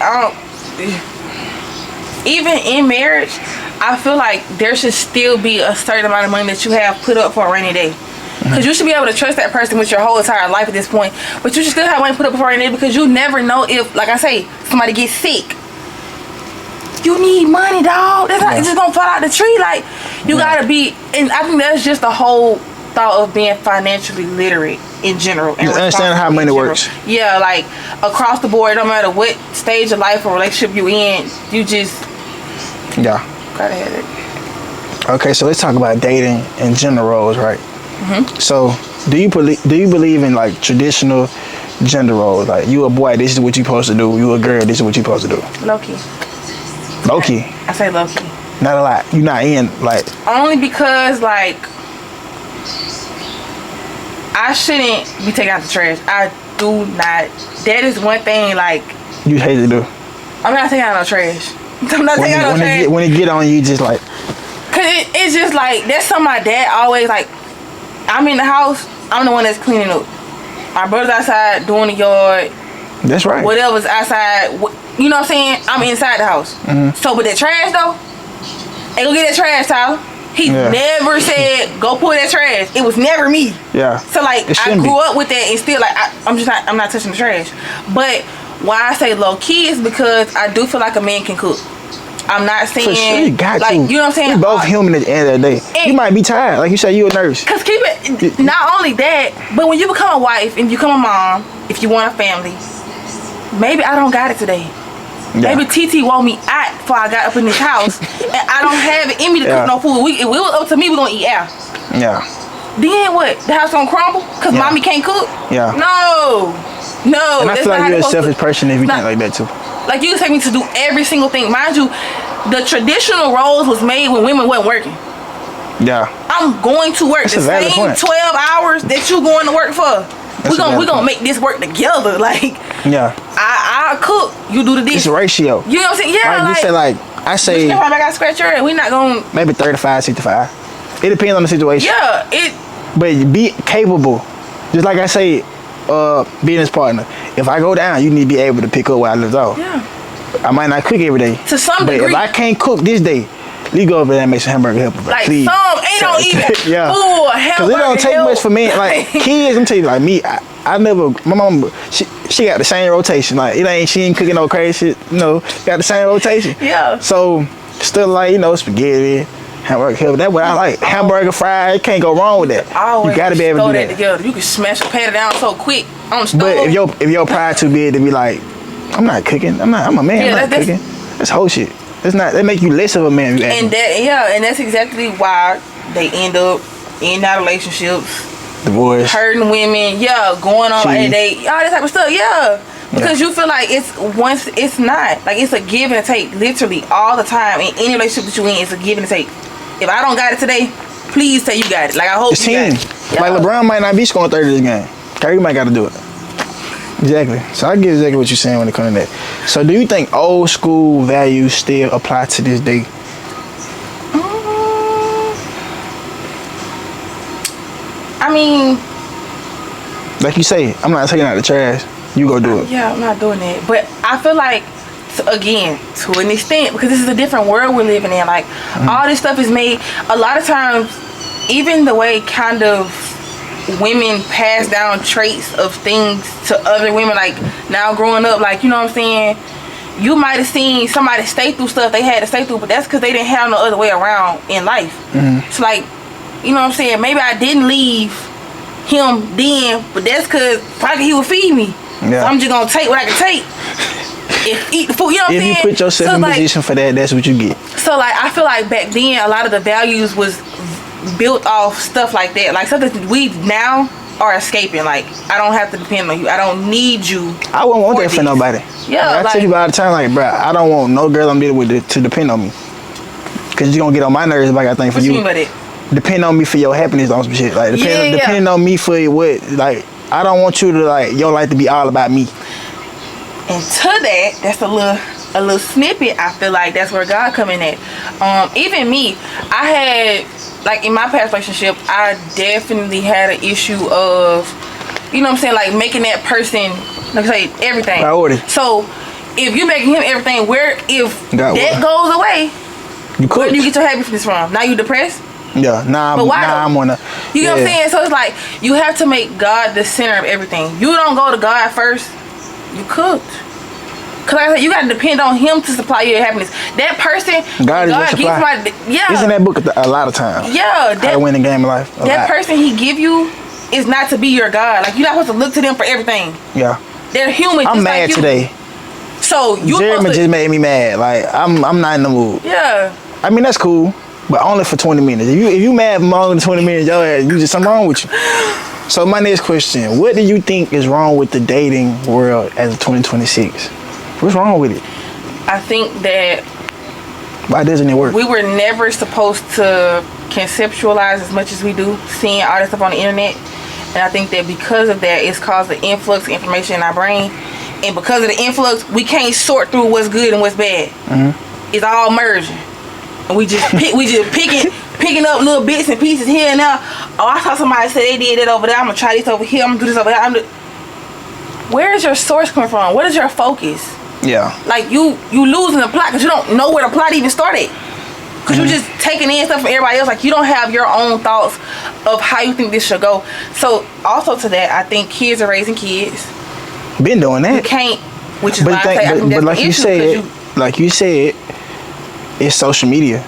even in marriage, I feel like there should still be a certain amount of money that you have put up for a rainy day. Because you should be able to trust that person with your whole entire life at this point. But you should still have money put up for a rainy day, because you never know if, like I say, somebody gets sick. You need money, dog. That's not just gonna fall out the tree. Like, you gotta be, and I think that's just the whole thought of being financially literate in general. And understand how money works. Yeah, like across the board, no matter what stage of life or relationship you in, you just gotta have it. Okay, so let's talk about dating and gender roles, right? Mm-hmm. So, do you believe in like traditional gender roles? Like, you a boy, this is what you supposed to do. You a girl, this is what you supposed to do. Low key. Low key. I say low key. Not a lot. You not in like. Only because like I shouldn't be taking out the trash. I do not. That is one thing like. You hate to do. I'm not taking out no trash. I'm not taking out no trash. When it get on you, just like. Cause it's just like, that's something my dad always like. I'm in the house. I'm the one that's cleaning up. My brother's outside doing the yard. That's right. Whatever's outside, you know what I'm saying? I'm inside the house. So, but that trash though, hey, go get that trash, Tyler. He never said go pull that trash. It was never me. Yeah. So like I grew up with that, and still like I'm not touching the trash. But why I say low key is because I do feel like a man can cook. I'm not saying for sure you got like to. You know what I'm saying. We both human at the end of the day. You might be tired, like you said, you a nurse. Cause keep it. Not only that, but when you become a wife and you become a mom, if you want a family, maybe I don't got it today. Yeah. Maybe TT woke me out before I got up in this house, and I don't have it in me to cook no food. If it was up to me, we gonna eat out. Yeah. Then what? The house gonna crumble because mommy can't cook? Yeah. No. And I feel like you're a selfish person if you think like that too. Like you expect me to do every single thing. Mind you, the traditional roles was made when women wasn't working. Yeah. I'm going to work. That's the same 12 hours that you going to work for. We gonna make this work together. Like I cook, you do the dishes. It's a ratio. You know what I'm saying? Yeah. Like you say, like I say. I got scratch your head. We not gonna maybe 35, 65. It depends on the situation. Yeah. But be capable. Just like I say, business partner. If I go down, you need to be able to pick up where I left off. Yeah. I might not cook every day. To some degree. But if I can't cook this day, you go over there and make some hamburger helper. Like please. Some ain't don't even. Yeah. Ooh, a hamburger. Because it don't take much for me. Like kids, I'm telling you, like me, I never. My mom, she got the same rotation. Like she ain't cooking no crazy shit. Got the same rotation. Yeah. So still like spaghetti, hamburger helper. That's what I like. Hamburger fried. You can't go wrong with that. You gotta be able to do that together. You can smash a pan down so quick on the stove. But if your pride too big to be like, I'm not cooking. I'm a man. I'm not cooking. That's whole shit. It's not. They make you less of a man. And that's exactly why they end up in that relationships. Divorce. Hurting women. Yeah, going on and all that type of stuff. Yeah. Because you feel like it's not. Like it's a give and take literally all the time. In any relationship that you in, it's a give and take. If I don't got it today, please say you got it. Like I hope it's you team. got it. Like LeBron might not be scoring 30 this game. Kyrie might got to do it. Exactly. So I get exactly what you're saying when it comes to that. So do you think old school values still apply to this day? I mean, like you say, I'm not taking out the trash. You go do it. Yeah, I'm not doing that. But I feel like, again, to an extent, because this is a different world we're living in. Like, all this stuff is made. A lot of times, even the way kind of women pass down traits of things to other women, like now growing up, like, you know what I'm saying, you might have seen somebody stay through stuff they had to stay through, but that's because they didn't have no other way around in life. So like, you know what I'm saying, maybe I didn't leave him then, but that's because probably he would feed me. So I'm just gonna take what I can take and eat the food, you know what I'm saying? If you put yourself in position for that, that's what you get. So like, I feel like back then a lot of the values was built off stuff like that, like something that we now are escaping. Like, I don't have to depend on you. I don't need you. I wouldn't want that for nobody. Yeah, I tell people all the time, like, bro, I don't want no girl I'm dealing with to depend on me, because you're gonna get on my nerves if I got things for you. What you mean by that? Depend on me for your happiness on some shit. Like, depending on me for what, like, I don't want you to, like, your life to be all about me. And to that, that's a little snippet. I feel like that's where God come in at. Even me, I had, like, in my past relationship, I definitely had an issue of, you know what I'm saying, like making that person, like I say, everything. Priority. So if you're making him everything, if that goes away, where do you get your happiness from? Now you depressed? Yeah, I'm on a. You know what I'm saying? So it's like, you have to make God the center of everything. You don't go to God first, you cooked. Cause like I said, you gotta depend on him to supply your happiness. That person, God is your supply. It's in that book a lot of times. Yeah, How to win the game of life. That person he give you is not to be your God. Like, you're not supposed to look to them for everything. Yeah. They're human. I'm mad like today. So you just made me mad. Like, I'm not in the mood. Yeah. I mean, that's cool, but only for 20 minutes. If you mad for more than 20 minutes, your ass, you just something wrong with you. So my next question: what do you think is wrong with the dating world as of 2026? What's wrong with it? I think that why doesn't it work? We were never supposed to conceptualize as much as we do, seeing all this stuff on the internet. And I think that because of that, it's caused an influx of information in our brain. And because of the influx, we can't sort through what's good and what's bad. It's all merging. And we just picking up little bits and pieces here and there. Oh, I saw somebody say they did that over there. I'm gonna try this over here. I'm gonna do this over there. where is your source coming from? What is your focus? Yeah. Like you losing the plot because you don't know where the plot even started. Because you just taking in stuff from everybody else. Like you don't have your own thoughts of how you think this should go. So also to that, I think kids are raising kids. Been doing that. You can't, which is why I say I think that's like the you issue. said, it's social media.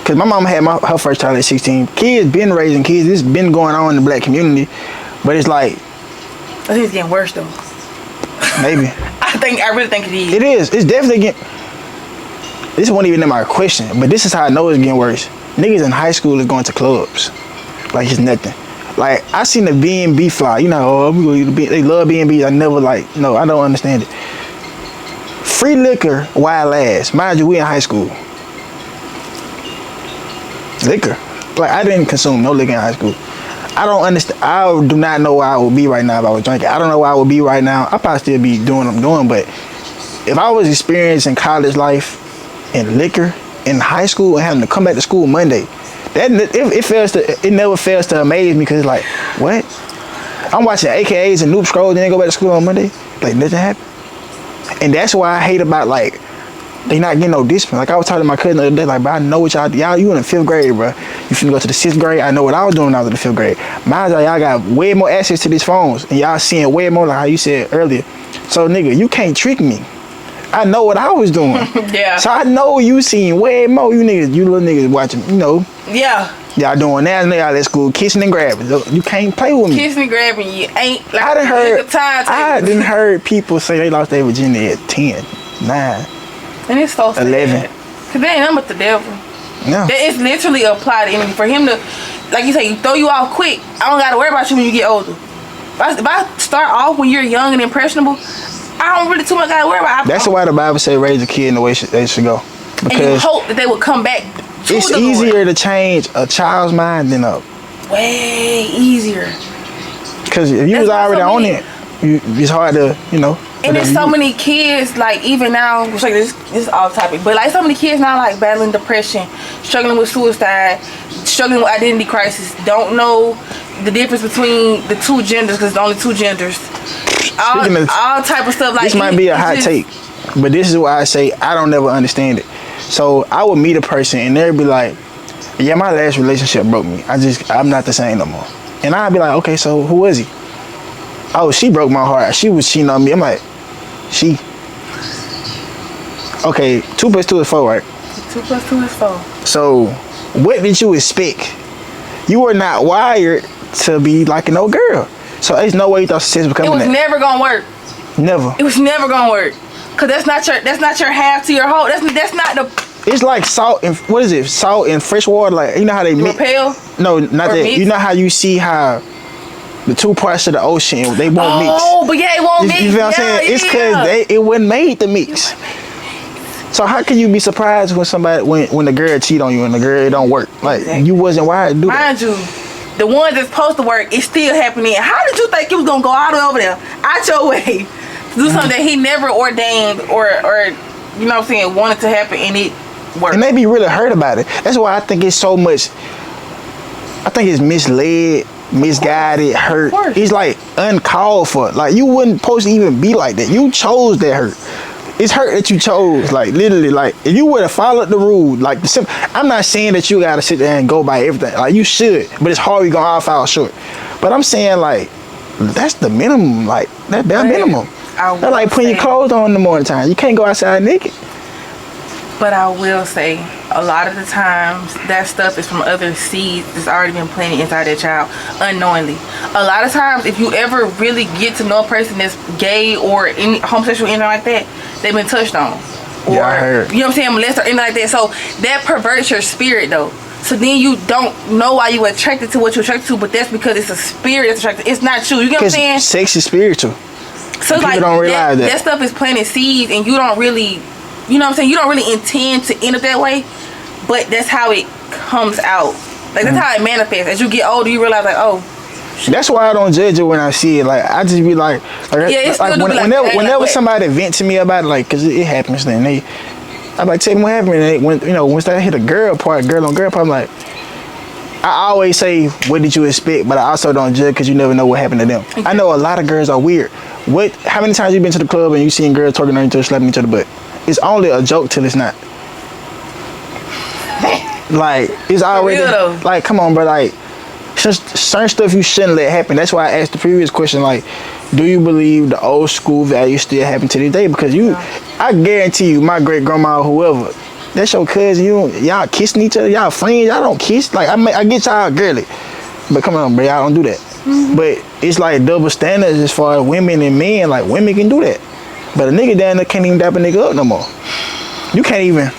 Cause my mom had her first child at 16. Kids been raising kids. This been going on in the black community, but it's like I think it's getting worse though. maybe. I really think it is. It is. It's definitely getting. This wasn't even in my question, but this is how I know it's getting worse. Niggas in high school is going to clubs, like it's nothing. Like I seen the B&B fly. You know, they love B&Bs. I never no, I don't understand it. Free liquor, wild ass. Mind you, we in high school. Liquor. Like I didn't consume no liquor in high school. I don't understand. I do not know where I would be right now if I was drinking. I don't know where I would be right now. I'd probably still be doing what I'm doing, but if I was experiencing college life and liquor in high school and having to come back to school Monday, it never fails to amaze me because it's like, what? I'm watching AKAs and Noob Scrolls and then go back to school on Monday. Like nothing happened. And that's why I hate about they not getting no discipline. Like I was talking to my cousin the other day, like, bro, I know what y'all you in the 5th grade, bro. You finna go to the 6th grade. I know what I was doing when I was in the 5th grade. Mine's like y'all got way more access to these phones and y'all seeing way more, like how you said earlier. So nigga, you can't trick me. I know what I was doing. Yeah. So I know you seen way more. You little niggas watching, Yeah. Y'all doing that, y'all at school kissing and grabbing. You can't play with me. Kissing and grabbing, you ain't like I done I heard people say they lost their virginity at 10, 9. And it's so sad. 11. Cause they ain't nothing but the devil. Yeah. It's literally a plot enemy for him to, like you say, throw you off quick. I don't gotta worry about you when you get older. If I start off when you're young and impressionable, I don't really too much gotta worry about. That's why the Bible says raise a kid in the way they should go. And you hope that they will come back to it's the easier Lord. to change a child's mind than a. Way easier. Because if you was already on it, it's hard to, And there's so many kids, like even now, it's like this is off topic, but like so many kids now like battling depression, struggling with suicide, struggling with identity crisis, don't know the difference between the two genders because there's only two genders. All type of stuff like this might be a hot take, but this is why I say I don't never understand it. So I would meet a person and they'd be like, yeah, my last relationship broke me. I'm not the same no more. And I'd be like, okay, so who was he? Oh, she broke my heart. She was cheating on me. I'm like, she. Okay, 2 + 2 is 4, right? 2 + 2 is 4. So what did you expect? You were not wired to be like an old girl. So there's no way you thought success was coming. It was never gonna work. Never. It was never gonna work. Cause that's not your half to your whole. That's not the. It's like salt and what is it? Salt and fresh water. Like you know how they mix. Repel? No, not that. Mix? You know how you see how the two parts of the ocean they won't mix. Oh, but yeah, it won't mix. You feel what I'm saying? It's because it wasn't made to mix. So how can you be surprised when when the girl cheat on you and the girl it don't work? Like Exactly. you wasn't wired to do that. Mind you, the one that's supposed to work is still happening. How did you think it was gonna go all the way over there, out your way, to do something that he never ordained or you know what I'm saying, wanted to happen and it worked? And they be really hurt about it. That's why I think it's so much. I think it's misled, misguided, hurt. It's like uncalled for. Like you wouldn't supposed to even be like that. You chose that hurt. It's hurt that you chose. Like literally, like if you would have followed the rule, like I'm not saying that you gotta sit there and go by everything. Like you should, but it's hard. You gonna all fall short. But I'm saying like that's the minimum. Like that bare minimum. That's like putting your clothes on in the morning time. You can't go outside naked. But I will say, a lot of the times, that stuff is from other seeds that's already been planted inside that child unknowingly. A lot of times, if you ever really get to know a person that's gay or any homosexual or anything like that, they've been touched on. Or, yeah, I heard. You know what I'm saying? Molested or anything like that. So that perverts your spirit, though. So then you don't know why you attracted to what you're attracted to, but that's because it's a spirit that's attracted. It's not you. You get what I'm saying? Sex is spiritual. So it's like don't realize that stuff is planting seeds, and you don't really, you know what I'm saying? You don't really intend to end up that way, but that's how it comes out. Like that's how it manifests. As you get older, you realize like, oh. That's why I don't judge it when I see it. Like I just be like whenever somebody vent to me about it, like, cause it happens. Then I'm like, tell me what happened. And once I hit a girl on girl part, I'm like, I always say, what did you expect? But I also don't judge because you never know what happened to them. Okay. I know a lot of girls are weird. How many times you been to the club and you seen girls twerking on each other, slapping each other butt? It's only a joke till it's not. Like, it's already, like, come on, bro, like, certain stuff you shouldn't let happen. That's why I asked the previous question, like, do you believe the old school values still happen to this day? Because I guarantee you, my great grandma or whoever, that's your cousin. Y'all kissing each other. Y'all friends. Y'all don't kiss. Like I get y'all girly, but come on, bro, y'all don't do that. But it's like double standards as far as women and men. Like women can do that, but a nigga down there can't even dap a nigga up no more. You can't even.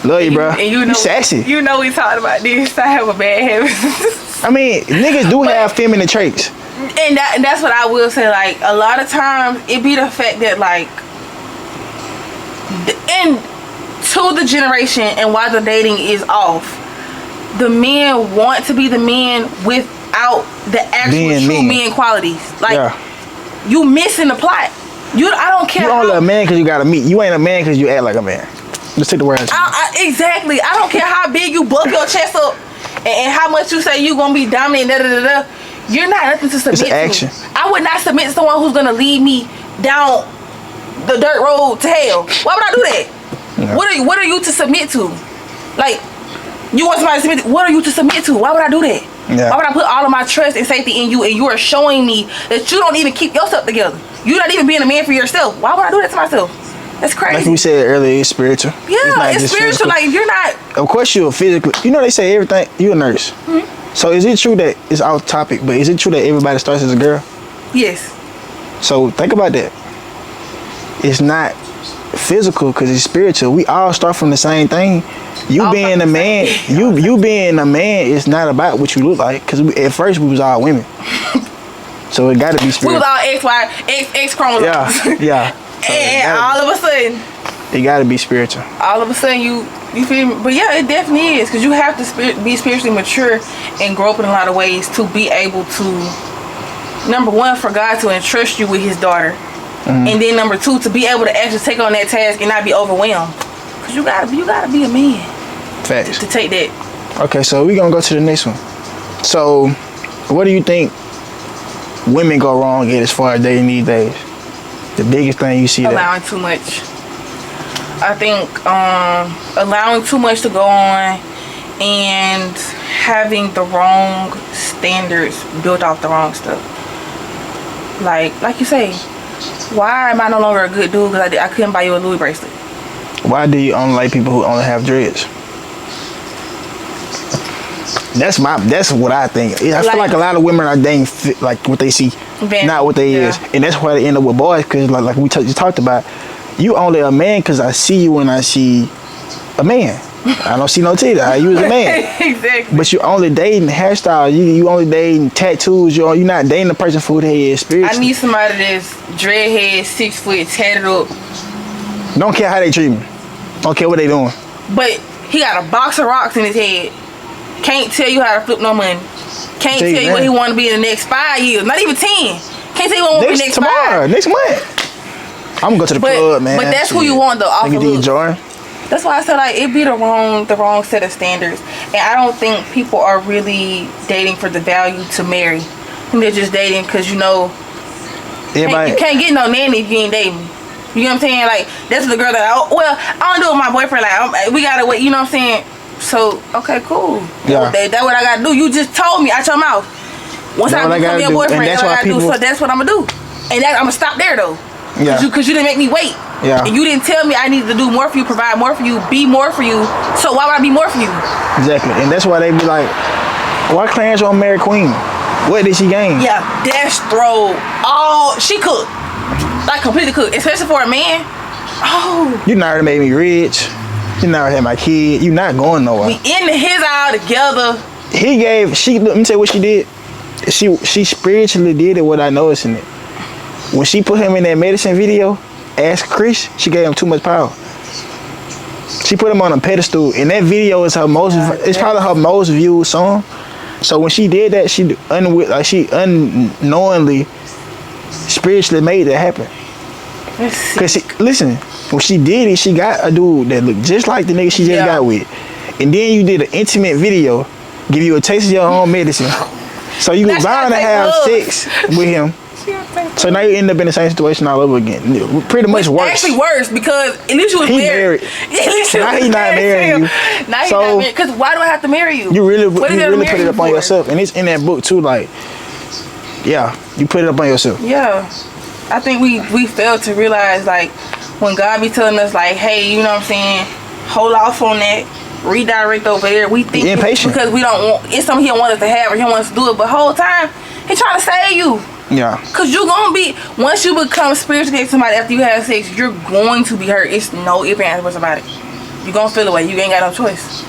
Love you, bro. And you sassy. You know we talked about this. I have a bad habit. I mean, niggas do have feminine traits. And that's what I will say. Like a lot of times, it be the fact that like, to the generation and why the dating is off, the men want to be the men without the actual true men qualities. Like you missing the plot. I don't care. You only a man because you got to meet. You ain't a man because you act like a man. Let's take the words. Exactly. I don't care how big you bulk your chest up and how much you say you gonna be dominant. You're not nothing to submit action. to. I would not submit to someone who's gonna lead me down the dirt road to hell. Why would I do that? Yeah. What are you to submit to? Like, you want somebody to submit to, what are you to submit to? Why would I do that? Yeah. Why would I put all of my trust and safety in you and you are showing me that you don't even keep yourself together? You're not even being a man for yourself. Why would I do that to myself? That's crazy. Like we said earlier, it's spiritual. Yeah, it's spiritual. Physical. Like, if you're not... Of course you're physically... You know they say everything... You're a nurse. So is it true that... It's off topic, but is it true that everybody starts as a girl? Yes. So think about that. It's not physical because it's spiritual. We all start from the same thing. You being a man... You being a man is not about what you look like because at first we was all women. So it got to be spiritual. We was all X chromosomes. Yeah. So and all of a sudden, it gotta be spiritual. All of a sudden, you feel me? But yeah, it definitely is because you have to be spiritually mature and grow up in a lot of ways to be able to, number one, for God to entrust you with His daughter, and then number two, to be able to actually take on that task and not be overwhelmed. Because you gotta be a man. Facts. To take that. Okay, so we gonna go to the next one. So, what do you think women go wrong at as far as dating these days? The biggest thing you see allowing too much. I think allowing too much to go on and having the wrong standards built off the wrong stuff. Like you say, why am I no longer a good dude because I couldn't buy you a Louis bracelet? Why do you only like people who only have dreads? That's what I think. I feel like a lot of women are dating like what they see, not what they is, and that's why they end up with boys. Because like we just talked about, you only a man because I see you when I see a man. I don't see no titty. You as a man. Exactly. But you only dating hairstyles. You only dating tattoos. You're not dating a person for their head spiritually. I need somebody that's dreadhead, 6 foot, tatted up. Don't care how they treat me. Don't care what they doing. But he got a box of rocks in his head. Can't tell you how to flip no money. Can't tell you what he want to be in the next 5 years. Not even 10. Can't tell you what he want to be next tomorrow, 5. Next month. I'm gonna go to the club, man. But that's who you want to offer. Jordan. That's why I said like it be the wrong set of standards, and I don't think people are really dating for the value to marry. I think they're just dating because you can't get no nanny if you ain't dating. You know what I'm saying? Like that's the girl that I don't do with my boyfriend. Like we gotta wait. You know what I'm saying? So okay, cool. Yeah. That's what I gotta do. You just told me out your mouth. Once I become your boyfriend, that's what I gotta do. So that's what I'm gonna do. And I'm gonna stop there though. Yeah. Because you didn't make me wait. Yeah. And you didn't tell me I needed to do more for you, provide more for you, be more for you. So why would I be more for you? Exactly. And that's why they be like, why Clarence won't marry Queen? What did she gain? Yeah, dash throw. She cooked. Like completely cooked. Especially for a man. Oh. You never made me rich. You never had my kid. You not going nowhere. We in his aisle together. Let me tell you what she did. She spiritually did it what I noticed in it. When she put him in that medicine video, Ask Chris, she gave him too much power. She put him on a pedestal, and that video is it's probably her most viewed song. So when she did that, she unknowingly, spiritually made that happen. Cause listen, when she did it, she got a dude that looked just like the nigga she just got with, and then you did an intimate video give you a taste of your own medicine. So you were bound to have sex with him. So now you end up in the same situation all over again. Pretty much worse. Actually worse because at least you was married. At least you now was he not marrying you. Now he's not married. Because why do I have to marry you? You really put it up on yourself. And it's in that book too, like, yeah, you put it up on yourself. Yeah. I think we fail to realize, like, when God be telling us, like, hey, you know what I'm saying, hold off on that, redirect over there. We think impatient because we don't want, it's something he don't want us to have or he wants to do it, but the whole time, he trying to save you. Yeah. Cause you gonna be, once you become spiritually with somebody after you have sex, you're going to be hurt. It's no ifs, ands, buts about it. You gonna feel away. You ain't got no choice.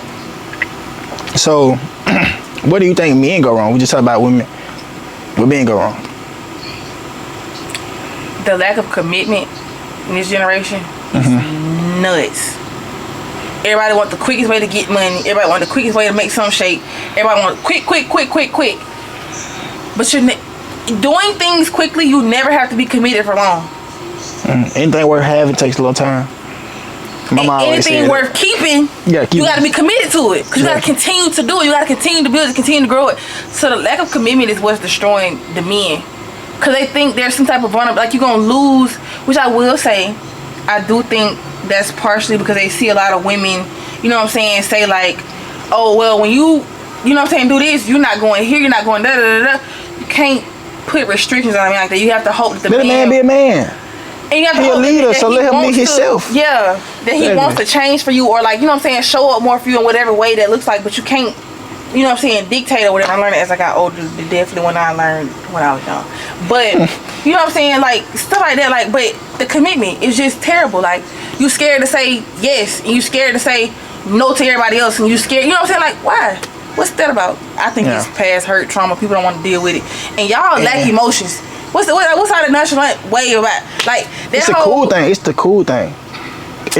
So, what do you think men go wrong? We just talk about women. What men go wrong? The lack of commitment in this generation is nuts. Everybody want the quickest way to get money. Everybody want the quickest way to make some shape. Everybody want quick. But you're doing things quickly, you never have to be committed for long. Anything worth having takes a little time. Anything worth keeping, you got to be committed to it. Because you got to continue to do it. You got to continue to build it, continue to grow it. So the lack of commitment is what's destroying the men. Because they think there's some type of vulnerability, like you're going to lose, which I will say, I do think that's partially because they see a lot of women, you know what I'm saying, say like, oh, well, when you know what I'm saying, do this, you're not going here, you're not going da-da-da-da. You can't put restrictions on a man like that. You have to hope that let a man be a man. And you have to be a leader, so let him be himself. Yeah, that he wants to change for you, or like, you know what I'm saying, show up more for you in whatever way that looks like, but you can't, you know what I'm saying, dictate or whatever. I learned it as I got older, definitely when I learned when I was young. But, you know what I'm saying, like, stuff like that, like, but the commitment is just terrible. Like, you scared to say yes, and you scared to say no to everybody else, and you scared, you know what I'm saying, like, why? What's that about? I think it's past hurt, trauma, people don't want to deal with it. And y'all lack emotions. What's all the nonchalant way about? Like, it's the cool thing. It's the cool thing.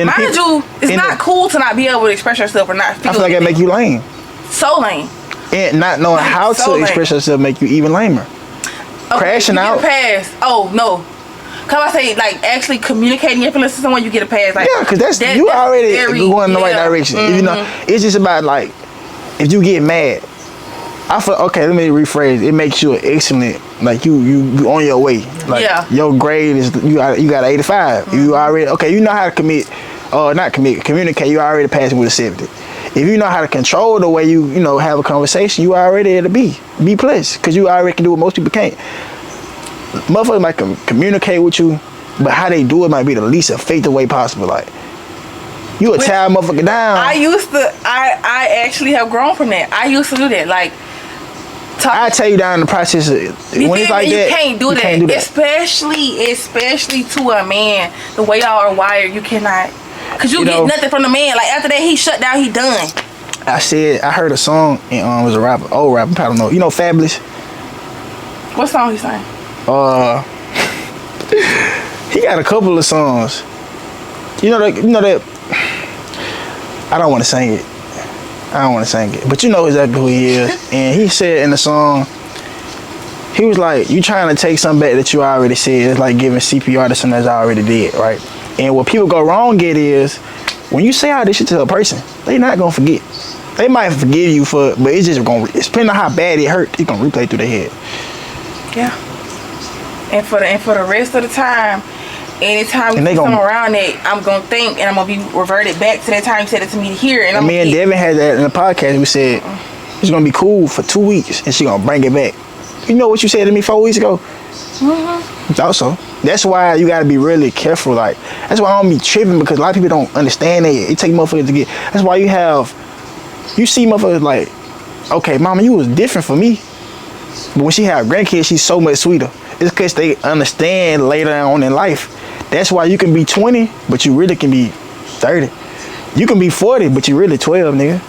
Mind you, it's not cool to not be able to express yourself or not feel. I feel like it make you lame. So lame. And not knowing how to express yourself make you even lamer. Okay, crashing you out. Get a pass. Oh no. Come I say, like, actually communicating your feelings to someone, you get a pass. Like, yeah, because you already going in the right direction. You know, it's just about, like, if you get mad, I feel, okay, let me rephrase. It makes you an excellent, like, you on your way. Like, your grade is, you got 85. You already, okay, you know how to communicate. You already passing with a 70. If you know how to control the way you have a conversation, you already at a B plus, because you already can do what most people can't. Motherfuckers might communicate with you, but how they do it might be the least effective way possible. Like, you would tie a motherfucker down. I actually have grown from that. I used to do that. Like, I tell you down in the process of, when it's like that, you can't do that. Especially to a man, the way y'all are wired, you cannot. Cause you get nothing from the man. Like, after that, he shut down, he done. I heard a song and it was a rapper, old rapper, I don't know. You know Fabulous? What song he sang? He got a couple of songs. You know that I don't want to sing it. But you know exactly who he is. And he said in the song, he was like, you trying to take something back that you already said. It's like giving CPR to something that's already dead, right? And what people go wrong at is, when you say all this shit to a person, they not gonna forget. They might forgive you but it's just it's depending on how bad it hurt, it's gonna replay through their head. Yeah. And for the rest of the time, anytime you come around it, I'm gonna think and I'm gonna be reverted back to that time you said it to me here. And me and Devin had that in the podcast. We said it's gonna be cool for 2 weeks and she gonna bring it back. You know what you said to me 4 weeks ago? Also, that's why you gotta be really careful. Like, that's why I don't be tripping, because a lot of people don't understand that. It take motherfuckers to get. That's why you see motherfuckers like, okay, mama, you was different for me, but when she have grandkids, she's so much sweeter. It's because they understand later on in life. That's why you can be 20, but you really can be 30. You can be 40, but you really 12, nigga.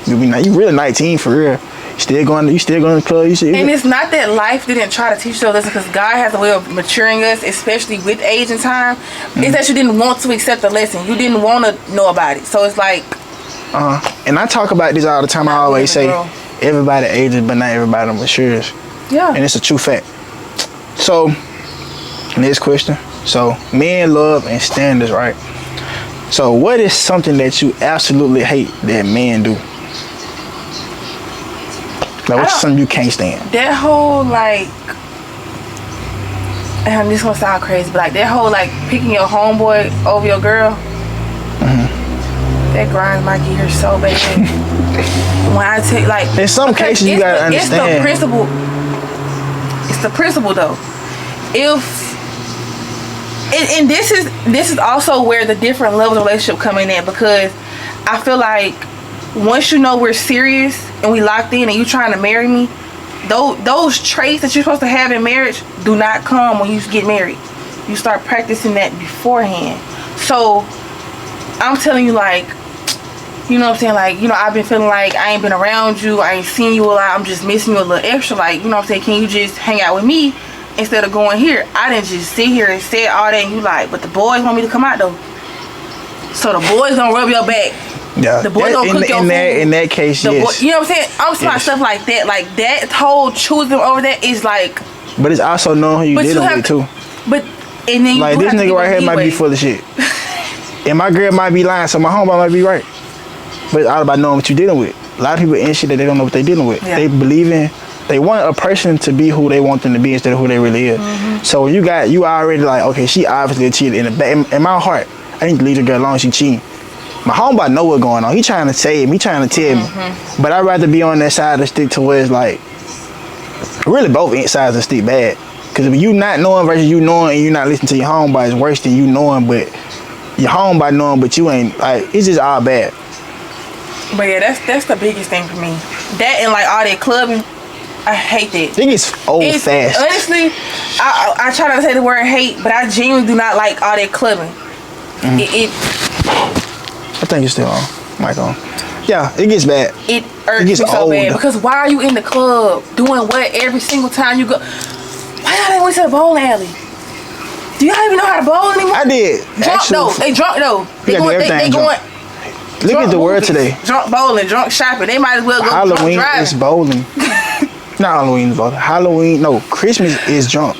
You really 19 for real. You still going to the club. And it's not that life didn't try to teach you this, because God has a way of maturing us, especially with age and time. It's that you didn't want to accept the lesson. You didn't want to know about it. So it's like. And I talk about this all the time. I always say, everybody ages, but not everybody matures. Yeah. And it's a true fact. So, next question. So, men, love, and standards, right? So, what is something that you absolutely hate that men do? Like, what's something you can't stand? That whole, like, and this gonna sound crazy, but like that whole like picking your homeboy over your girl, that grinds my gears so bad. When I take like, in some cases you gotta understand. It's the principle. It's the principle though. And this is also where the different levels of relationship come in at, because I feel like once you know we're serious and we locked in and you trying to marry me, those traits that you're supposed to have in marriage do not come when you get married. You start practicing that beforehand. So I'm telling you, like, you know what I'm saying, like, you know, I've been feeling like I ain't been around you, I ain't seen you a lot, I'm just missing you a little extra, like, you know what I'm saying, can you just hang out with me instead of going here? I didn't just sit here and say all that, and you like, but the boys want me to come out though, so the boys gonna rub your back. Yeah, the boys gonna cook your food. In that case, yes. yes. You know what I'm saying? I'm talking stuff like that. Like that whole choosing over that is like. But it's also knowing who you dealing with too. But and then you like this nigga right here might be full of shit, and my girl might be lying, so my homeboy might be right. But it's all about knowing what you're dealing with. A lot of people in shit that they don't know what they're dealing with. Yeah. They believe in. They want a person to be who they want them to be instead of who they really is. So you already like, okay, she obviously cheated in the back. In my heart, I need to leave the girl alone. She cheating. My homeboy know what's going on. He trying to save me. He trying to tell me. But I'd rather be on that side of the stick to where it's like, really both sides of the stick bad. Because if you not knowing versus you knowing and you not listening to your homeboy, it's worse than you knowing, but your homeboy knowing, but you ain't, like, it's just all bad. But yeah, that's the biggest thing for me. That and like all that clubbing, I hate that. I think it's old fast. Honestly, I try not to say the word hate, but I genuinely do not like all that clubbing. I think it's still on. Mic on. Yeah, it gets bad. It irks me so bad. Because why are you in the club doing what every single time you go? Why y'all ain't went to the bowling alley? Do y'all even know how to bowl anymore? I did. Drunk though. They drunk though. They going. Look at the word today. Drunk bowling, drunk shopping. They might as well go Halloween drunk driving. is bowling. Not Halloween is bowling. Halloween, no. Christmas is drunk.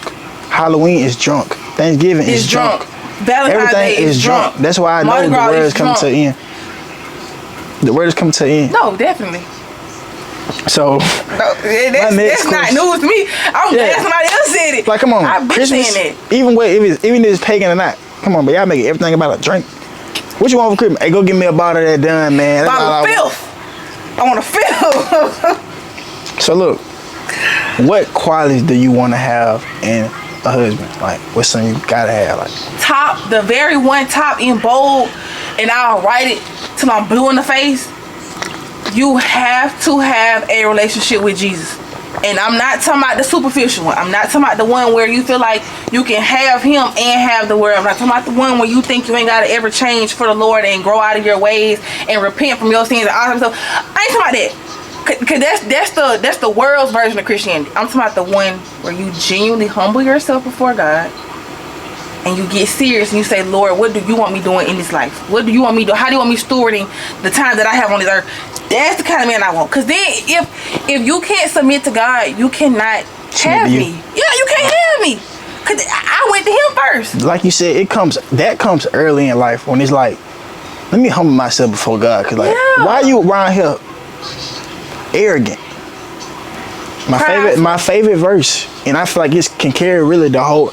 Halloween is drunk. Thanksgiving is drunk. Valentine's Day is drunk. That's why I know the word is coming to an end. The word is coming to an end. No, definitely. So, that's not news to me. I'm glad somebody else said it. Like, come on, I've been Christmas, saying it. even if it's pagan or not, come on, but y'all make everything about a drink. What you want for Christmas? Hey, go get me a bottle of that done, man. Bottle of filth. I want a filth. So look, what qualities do you want to have in a husband? Like, what's something you gotta have? Like, top, the very one top in bold, and I'll write it till I'm blue in the face. You have to have a relationship with Jesus. And I'm not talking about the superficial one. I'm not talking about the one where you feel like you can have him and have the word. I'm not talking about the one where you think you ain't got to ever change for the Lord and grow out of your ways and repent from your sins and all that stuff. I ain't talking about that. Cause that's the world's version of Christianity. I'm talking about the one where you genuinely humble yourself before God and you get serious and you say, Lord, what do you want me doing in this life? What do you want me to do? How do you want me stewarding the time that I have on this earth? That's the kind of man I want. Cause then if you can't submit to God, you cannot have me. Yeah, you can't have me. Cause I went to him first. Like you said, that comes early in life when it's like, let me humble myself before God. Cause like, why are you around here arrogant? My favorite verse, and I feel like it can carry really the whole.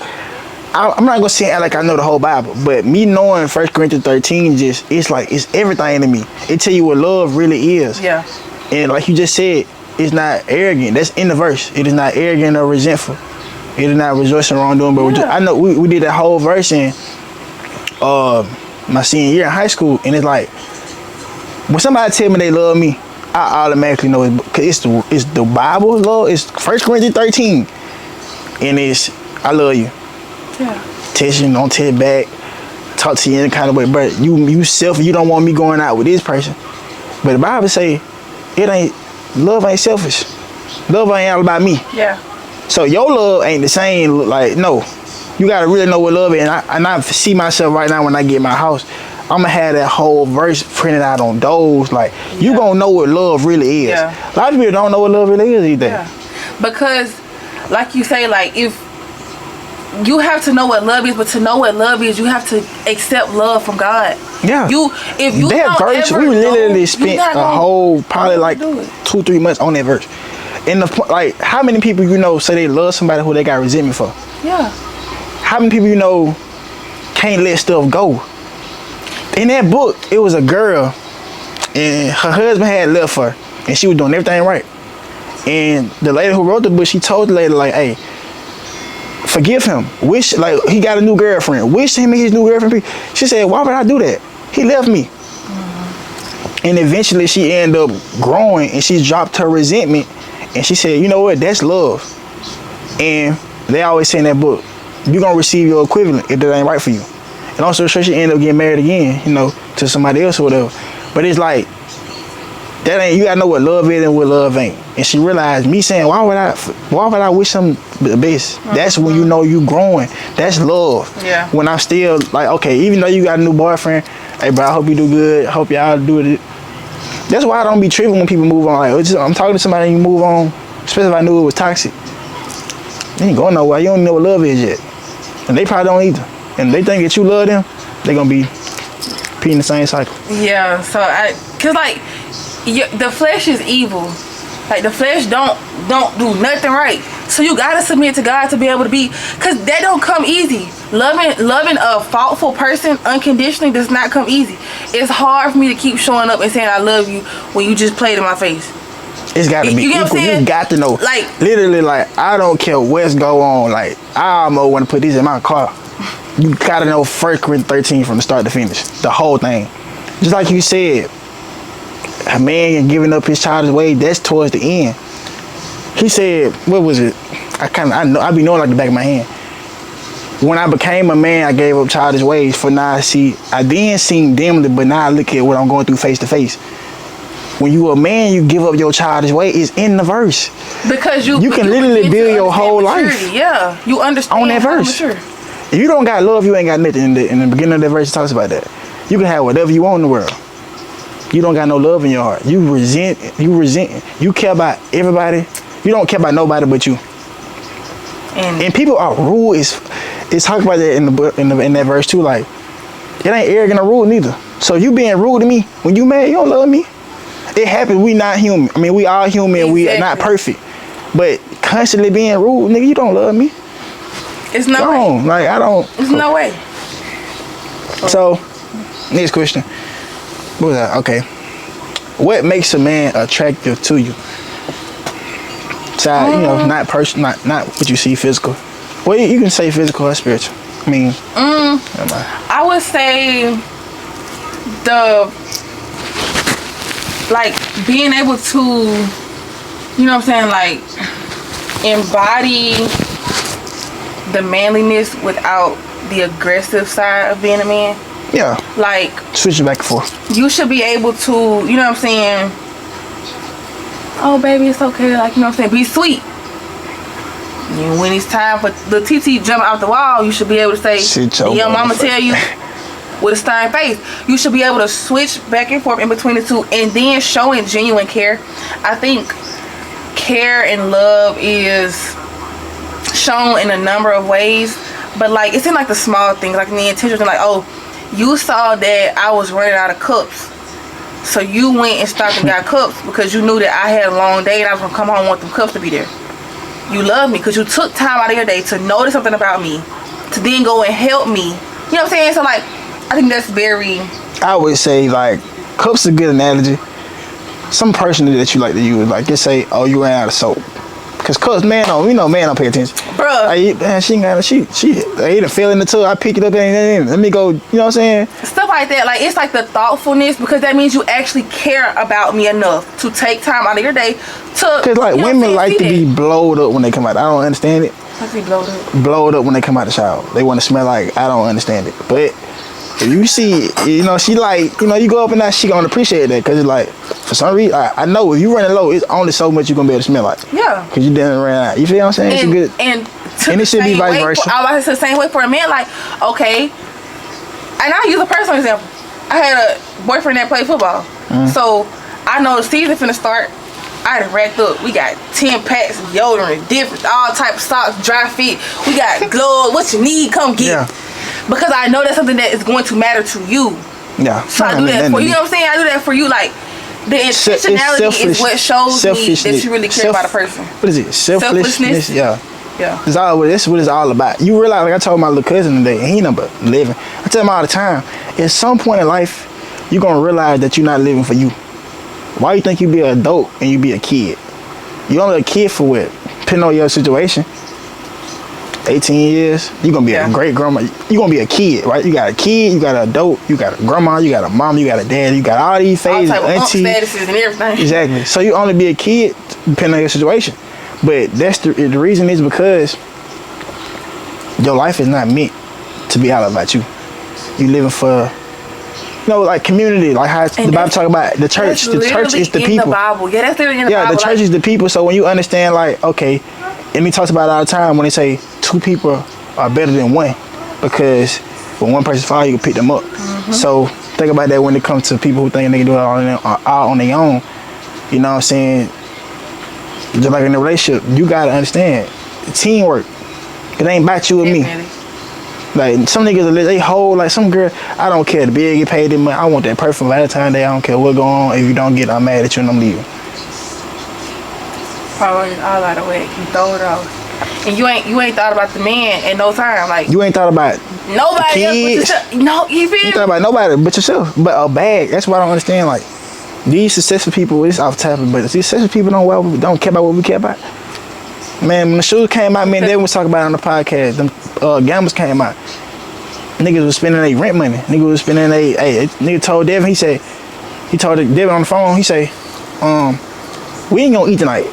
I'm not gonna say like I know the whole Bible, but me knowing 1 Corinthians 13 it's like it's everything to me. It tell you what love really is. Yeah. And like you just said, it's not arrogant. That's in the verse. It is not arrogant or resentful. It is not rejoicing in wrongdoing. But I know we did that whole verse in my senior year in high school, and it's like when somebody tell me they love me, I automatically know it, because it's the Bible love. It's 1 Corinthians 13, and it's I love you. Yeah. Text you, don't text back, talk to you any kind of way, but you selfish. You don't want me going out with this person. But the Bible say love ain't selfish. Love ain't all about me. Yeah. So your love ain't the same. Like, no, you gotta really know what love is. And I see myself right now when I get in my house, I'm gonna have that whole verse printed out on doors. Like, you gonna know what love really is. Yeah. A lot of people don't know what love really is either. Yeah. Because, like you say, like if you have to know what love is, but to know what love is, you have to accept love from God. Yeah. If you that don't verse, ever we literally know, spent a whole probably like 2-3 months on that verse. in the like, how many people you know say they love somebody who they got resentment for? Yeah. How many people you know can't let stuff go? In that book, it was a girl, and her husband had left her, and she was doing everything right. And the lady who wrote the book, she told the lady like, "Hey, forgive him. Wish like he got a new girlfriend. Wish him and his new girlfriend." She said, "Why would I do that? He left me." And eventually, she ended up growing, and she dropped her resentment. And she said, "You know what? That's love." And they always say in that book, you're gonna receive your equivalent if that ain't right for you. And also, sure, she ended up getting married again, you know, to somebody else or whatever. But it's like, that ain't, you gotta know what love is and what love ain't. And she realized me saying, why would I wish them the best? That's when you know you growing. That's love. Yeah. When I'm still like, okay, even though you got a new boyfriend, hey bro, I hope you do good. Hope y'all do it. That's why I don't be tripping when people move on. Like, I'm talking to somebody and you move on, especially if I knew it was toxic. You ain't going nowhere. You don't know what love is yet. And they probably don't either. And they think that you love them, they gonna be repeating the same cycle. Yeah, so cause like, the flesh is evil. Like the flesh don't do nothing right. So you gotta submit to God to be able to be, cause that don't come easy. Loving a thoughtful person unconditionally does not come easy. It's hard for me to keep showing up and saying I love you when you just played in my face. It's gotta be equal. You got to know. Like literally, like I don't care what's go on. Like I almost want to put these in my car. You gotta know 1 Corinthians 13 from the start to finish, the whole thing. Just like you said, a man giving up his childish ways, that's towards the end. He said, what was it? I be knowing like the back of my hand. When I became a man, I gave up childish ways. For now, I then seen dimly, but now I look at what I'm going through face to face. When you a man, you give up your childish way. It's in the verse. Because you can literally build your whole life. Yeah, you understand on that verse. If you don't got love, you ain't got nothing. In the beginning of that verse, it talks about that. You can have whatever you want in the world. You don't got no love in your heart. You resent. You care about everybody. You don't care about nobody but you. And people are rude. It's talked about that in the book, in that verse too. Like, it ain't arrogant or rude neither. So you being rude to me when you mad, you don't love me. It happens. We not human. I mean, we all human. Exactly. We are not perfect. But constantly being rude, nigga, you don't love me. It's no way. Like I don't. It's no way. So, next question. What was that? Okay. What makes a man attractive to you? So, you know, not what you see physical. Well, you can say physical or spiritual. I mean, I would say being able to, you know what I'm saying, like embody the manliness without the aggressive side of being a man. Yeah. Like switch it back and forth. You should be able to, you know what I'm saying, oh baby, it's okay, like, you know what I'm saying, be sweet. And when it's time for the TT jump out the wall, you should be able to say, your mama tell you with a stern face. You should be able to switch back and forth in between the two, and then showing genuine care. I think care and love is shown in a number of ways, but like it's in like the small things, like the intentions, like, oh, you saw that I was running out of cups, so you went and stopped and got cups because you knew that I had a long day and I was gonna come home and want them cups to be there. You love me because you took time out of your day to notice something about me, to then go and help me. You know what I'm saying? So like, I think that's very. I would say like cups is a good analogy. Some person that you like to use, like just say, oh, you ran out of soap. Cause man don't pay attention. Bruh. Man, she done fell in the tub. I pick it up and let me go, you know what I'm saying? Stuff like that. Like, it's like the thoughtfulness, because that means you actually care about me enough to take time out of your day to. Cause like women like to be blowed up when they come out. I don't understand it. Like to be blowed up. Blowed up when they come out the shower. They want to smell like, I don't understand it. But if you see, you know, she like, you know, you go up and now she gonna appreciate that, cause it's like, for some reason, I know if you running low, it's only so much you gonna be able to smell like. Yeah. Cause you didn't run out. You feel what I'm saying? And, it's good. And it should be vice versa. I was the same way for a man. Like, okay, and I'll use a personal example. I had a boyfriend that played football, so I know the season finna start. I done racked up. We got 10 packs of deodorant, different, all type of socks, dry fit. We got gloves. What you need, come get. Yeah. Because I know that's something that is going to matter to you. Yeah. So I do that for you. You know what I'm saying? I do that for you. Like, The intentionality is what shows me that you really care about a person. What is it? Selflessness? Yeah. Yeah. That's what it's all about. You realize, like I told my little cousin today, and he number 11. I tell him all the time, at some point in life, you're going to realize that you're not living for you. Why you think you be an adult and you be a kid? You only a kid for what? Depending on your situation. 18 years, you're going to be a great grandma. You're going to be a kid, right? You got a kid, you got an adult, you got a grandma, you got a mom, you got a dad, you got all these phases, all type of statuses and everything. Exactly. So you only be a kid depending on your situation. But that's the reason is because your life is not meant to be all about you. You living for, like community, like how the Bible talk about the church. The church is the people. The Bible. Yeah, that's literally in the Bible. Yeah, the church is the people. So when you understand, like, okay, and he talks about it all the time when they say 2 people are better than 1, because when one person falls, you can pick them up. Mm-hmm. So think about that when it comes to people who think they can do it all on their own. You know what I'm saying? Just like in a relationship, you gotta understand teamwork. It ain't about you and me. Like some niggas, they hold like some girl. I don't care. The bill get paid them money. I want that perfect Valentine's Day. I don't care what going on. If you don't get it, I'm mad at you and I'm leaving. Probably all out of whack. You throw it off, and you ain't thought about the man at no time. Like you ain't thought about nobody else but yourself. No, you feel? You thought about nobody but yourself. But a bag. That's what I don't understand. Like these successful people, it's off topic, but these successful people don't care about what we care about. Man, when the shoes came out, man, they was talking about it on the podcast. Them gambles came out. Niggas was spending their rent money. Niggas was spending nigga told Devin, he told Devin on the phone, he say, we ain't gonna eat tonight.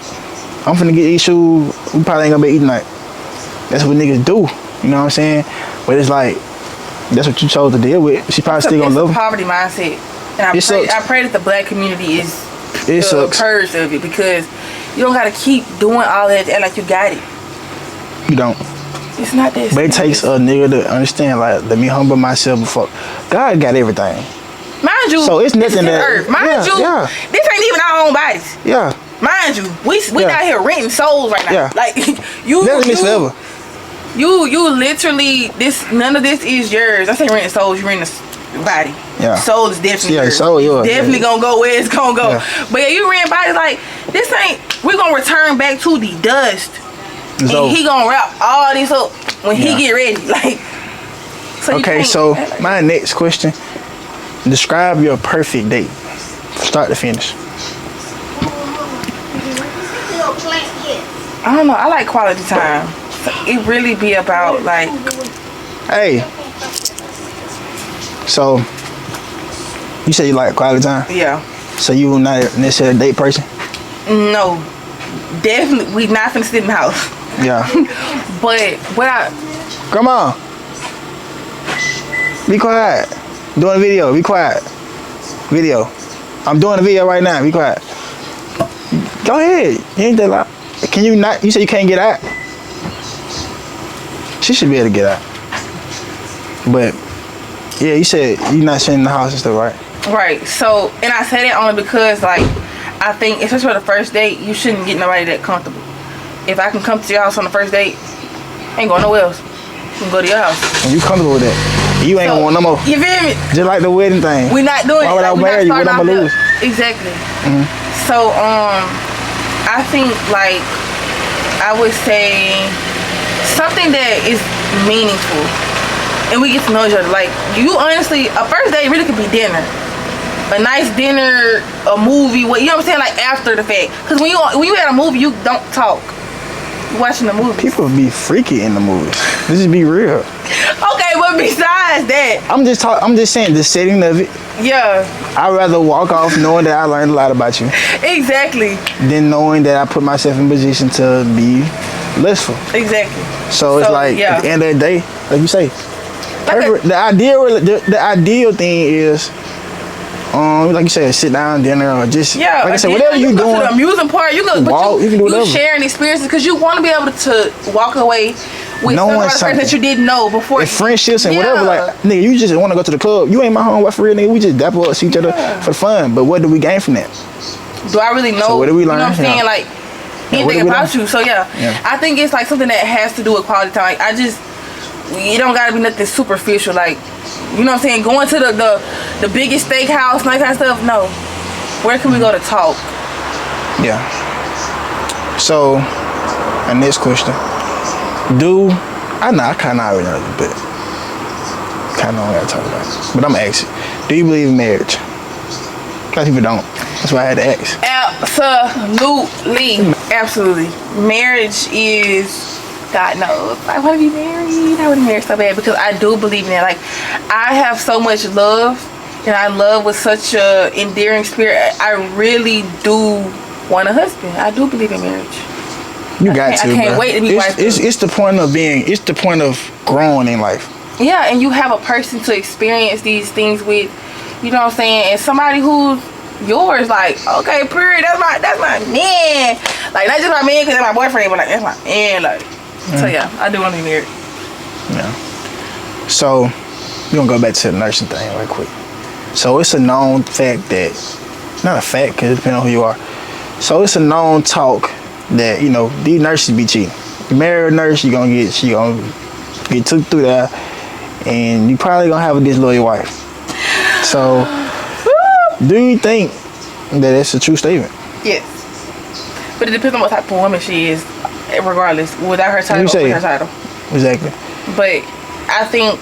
I'm finna get these shoes, we probably ain't gonna be eating tonight. That's what niggas do, you know what I'm saying? But it's like, that's what you chose to deal with. She probably still gonna love him. Poverty mindset. And I pray that the black community is purged of it, because you don't gotta keep doing all that and like you got it. You don't. It's not that. But it takes a nigga to understand, like, let me humble myself before. God got everything. Mind you, so it's nothing that. Earth. Mind you, this ain't even our own bodies. Yeah. Mind you, we out here renting souls right now. Yeah. Like you forever. You literally none of this is yours. I say renting souls, you renting a body. Yeah. Soul is definitely yours. Soul yours. Definitely gonna go where it's gonna go. Yeah. But yeah, you rent bodies like this ain't. We gonna return back to the dust. So, and he gonna wrap all this up when he get ready. Like. So okay, so my next question: describe your perfect date, start to finish. I don't know. I like quality time. So it really be about like. Hey. So. You say you like quality time? Yeah. So you not necessarily a date person? No. Definitely, we not finna sit in the house. Yeah. But what Grandma. Be quiet. Doing a video. Be quiet. Video. I'm doing a video right now. Be quiet. Go ahead. You ain't that loud. Can you not? You say you can't get out? She should be able to get out. But, yeah, you said you're not sitting in the house and stuff, right? Right. So, and I say that only because, like, I think, especially for the first date, you shouldn't get nobody that comfortable. If I can come to your house on the first date, I ain't going nowhere else. I can go to your house. And you comfortable with that? You ain't gonna want no more. You feel me? Just like the wedding thing. We not doing Why would I marry you? What I'm gonna lose? Exactly. Mm-hmm. So, I think, like, I would say something that is meaningful. And we get to know each other. Like, you honestly, a first date really could be dinner. A nice dinner, a movie, you know what I'm saying? Like, after the fact. Because when you at a movie, you don't talk. You're watching the movie. People be freaky in the movies. Let's just be real. Okay, but besides that. I'm just saying, the setting of it. Yeah. I'd rather walk off knowing that I learned a lot about you. Exactly. Than knowing that I put myself in position to be lustful. Exactly. So it's like, at the end of the day, like you say, the ideal thing is, like you said, sit down dinner or just like I said, whatever you doing. To the amusing part, you can walk, you can do whatever. You sharing experiences because you want to be able to walk away with something that you didn't know before. And friendships and whatever, like nigga, you just want to go to the club. You ain't my homeboy for real, nigga. We just dap up, see each other for fun. But what do we gain from that? Do I really know? So what do we learn? You know what I'm saying? Like anything about you. So yeah, I think it's like something that has to do with quality time. Like, it don't gotta be nothing superficial. Like, you know what I'm saying? Going to the biggest steakhouse and that kind of stuff. No. Where can we go to talk? Yeah. So, and next question. I kind of already know this, but kind of don't gotta talk about it. But I'm gonna ask you. Do you believe in marriage? A lot of people don't. That's why I had to ask. Absolutely. Marriage is, God knows, I want to be married. I want to be married so bad because I do believe in it. Like, I have so much love, and I love with such a endearing spirit. I really do want a husband. I do believe in marriage. You got to, I can't bro. wait to be wife. It's the point of being. It's the point of growing in life. Yeah, and you have a person to experience these things with. You know what I'm saying? And somebody who's yours, like, okay, period. That's my man. Like, not just my man because that's my boyfriend, but like that's my man. Like, so yeah, I do want to be married. Yeah. So we're gonna go back to the nursing thing right quick. So it's a known fact that, not a fact because it depends on who you are. So it's a known talk that, you know, these nurses be cheating. You marry a nurse, she gonna get took through there, and you probably gonna have a disloyal wife. So, do you think that that's a true statement? Yes, but it depends on what type of woman she is, regardless, without her title or with her title. Exactly. But I think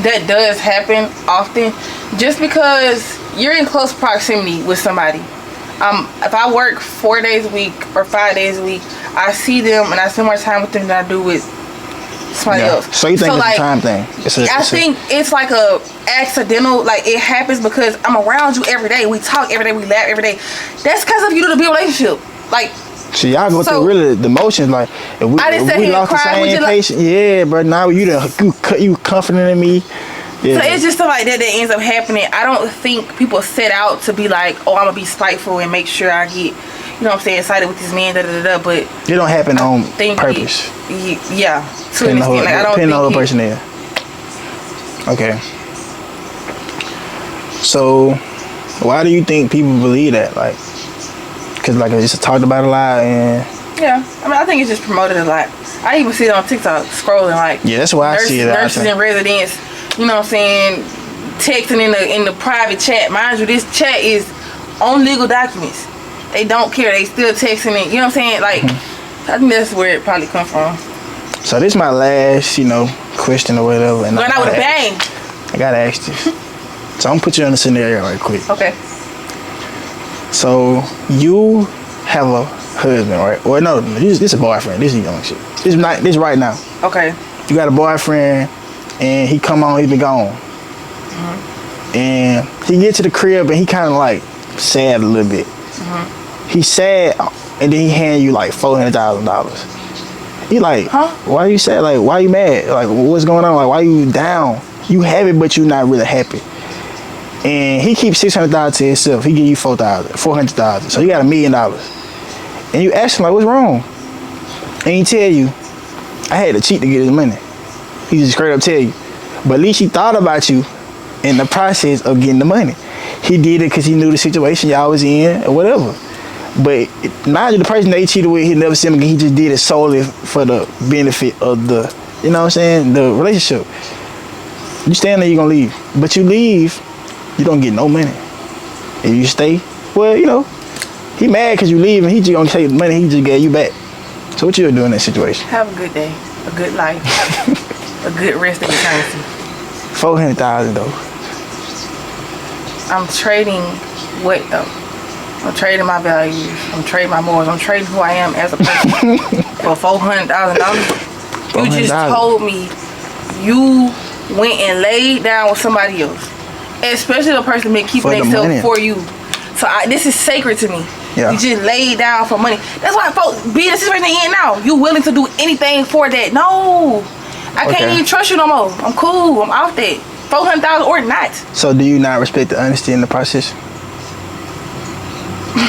that does happen often, just because you're in close proximity with somebody. If I work 4 days a week or 5 days a week, I see them and I spend more time with them than I do with somebody else. So you think it's a time thing? I think it's like a accidental, like it happens because I'm around you every day. We talk every day, we laugh every day. That's because of you to be a relationship. Like, so y'all go through really the motions, like if we lost the same patient, yeah, bro. Now you confident in me. Yeah. So it's just stuff like that ends up happening. I don't think people set out to be like, oh, I'm gonna be spiteful and make sure I get, you know what I'm saying, excited with this man, but it don't happen on purpose. Yeah, to an extent. Like, I don't think the whole person is. Okay. So, why do you think people believe that? Like, because like it's talked about a lot, and yeah, I mean, I think it's just promoted a lot. I even see it on TikTok scrolling, like, yeah, that's why I see it. Nurses in residence, you know what I'm saying, texting in the private chat. Mind you, this chat is on legal documents. They don't care. They still texting it. You know what I'm saying? Like, I think that's where it probably come from. So this is my last, question or whatever. And going out with a bang. I gotta ask this. So I'm gonna put you in a scenario right quick. Okay. So you have a husband, right? Or no, this is a boyfriend. This is young shit. This right now. Okay. You got a boyfriend, and he come on, he been gone. And he get to the crib, and he kind of like sad a little bit. He's sad, and then he hand you like $400,000. He like, why you sad? Like, why you mad? Like, what's going on? Like, why you down? You have it, but you're not really happy. And he keeps $600,000 to himself. He give you $400,000. So you got $1 million. And you ask him like, what's wrong? And he tell you, I had to cheat to get his money. He just straight up tell you. But at least he thought about you in the process of getting the money. He did it because he knew the situation y'all was in or whatever. But mind you, the person that he cheated with, he never seen him again. He just did it solely for the benefit of the, you know what I'm saying, the relationship. You stand there, you're going to leave. But you leave, you don't get no money. If you stay, well, he mad because you leave and he just going to take the money he just gave you back. So what you do in that situation? Have a good day, a good life, a good rest of eternity. $400,000 though. I'm trading what though? I'm trading my values. I'm trading my morals. I'm trading who I am as a person for $400,000. You just told me you went and laid down with somebody else, especially the person been keeping themselves for you. So this is sacred to me. Yeah. You just laid down for money. That's why folks be in the situation they in now. You willing to do anything for that? No, I can't even trust you no more. I'm cool. I'm off that. $400,000 or not. So do you not respect the honesty in the process?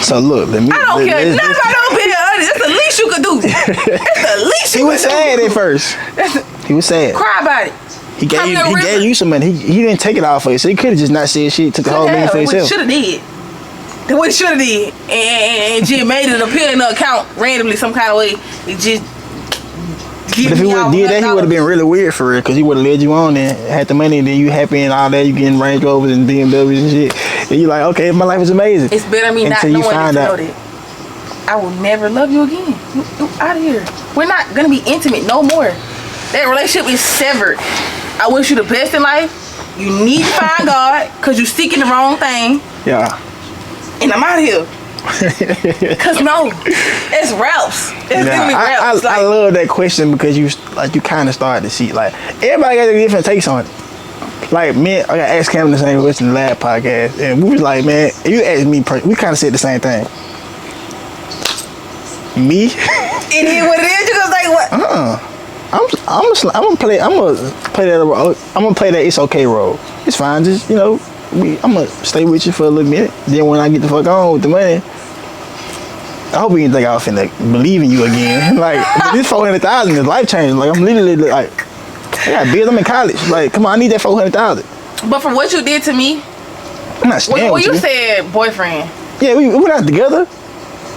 So look, let me. I don't care nothing about no being honest. That's the least you could do. That's the least you could do. He was sad at first. He was sad. Cry about it. He gave you some money. He didn't take it all for you, so he could have just not said shit. Took the whole million for himself. Should have did. That's what he should have did, and just made it appear in the account randomly some kind of way. It just give But if he me would all have did that, he would have $100. been really weird for real, because he would have led you on and had the money, and then you happy and all that, you getting Range Rovers and BMWs and shit. And you like, okay, my life is amazing. It's better me not Until you knowing find to know out. that. I will never love you again. You out of here. We're not gonna be intimate no more. That relationship is severed. I wish you the best in life. You need to find God, cause you seeking the wrong thing. Yeah. And I'm out of here. Cause no, it's Ralph's. It's giving me Ralph's. I love that question, because you kind of started to see, like, everybody got a different takes on it. Like, me, I got asked Cam the same question in the last podcast, and we was like, man, if you asked me, we kind of said the same thing. Me? It is what it is. You gonna like what? I'm gonna play that it's okay role. It's fine, just, you know, I'm gonna stay with you for a little minute. Then when I get the fuck on with the money, I hope you didn't think I was finna believe in you again. Like, this 400,000 is life changing. Like, I'm literally like, I got bills. I'm in college. Like, come on, I need that 400,000. But from what you did to me, I'm not staying when with you said boyfriend, yeah, we're not together.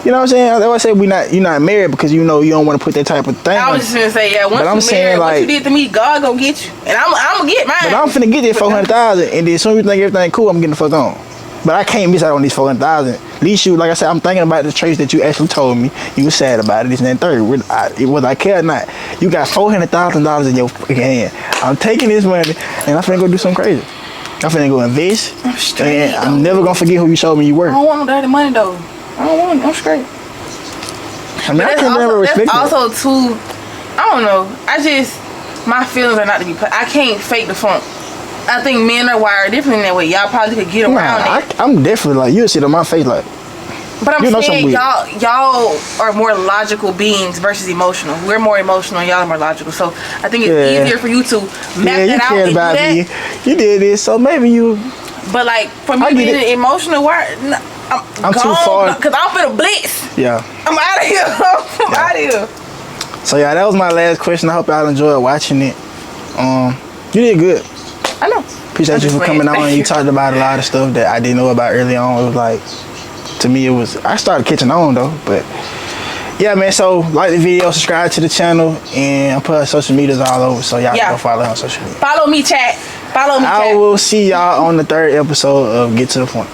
You know what I'm saying? That's why I said you're not married, because you know you don't want to put that type of thing. I was just gonna say, yeah. Once But I'm you saying, married, like, what you did to me, God gonna get you, and I'm gonna get mine. But I'm finna get that 400,000, and then as soon as you think everything cool, I'm getting the fuck on. But I can't miss out on these 400,000. At least you, like I said, I'm thinking about the traits that you actually told me. You were sad about it, this and that, third. Whether I care or not, you got $400,000 in your fucking hand. I'm taking this money, and I'm finna go do something crazy. I'm finna go invest, I'm straight, and I'm never gonna forget who you showed me you were. I don't want no dirty money though. I don't want it. I'm straight. I mean, I That's can never respect that's that. also too. I don't know. My feelings are not to be. I can't fake the funk. I think men are wired different in that way. Y'all probably could get around it. I'm definitely like, you'll see it on my face like, But I'm you know saying something y'all are more logical beings versus emotional. We're more emotional, y'all are more logical. So I think it's easier for you to map you that out cared and do about that. me. You did this, so maybe you. But like for me I get being it. emotional, I'm too far. because I'm finna blitz. Yeah. I'm out of here. I'm out of here. So yeah, that was my last question. I hope y'all enjoyed watching it. You did good. I know. Appreciate you for coming on. You talked about a lot of stuff that I didn't know about early on. It was like, to me, I started catching on though. But yeah, man. So like the video, subscribe to the channel, and I put our social medias all over, so y'all can go follow on social media. Follow me, chat. Follow me, chat. I will see y'all on the 3rd episode of Get to the Point.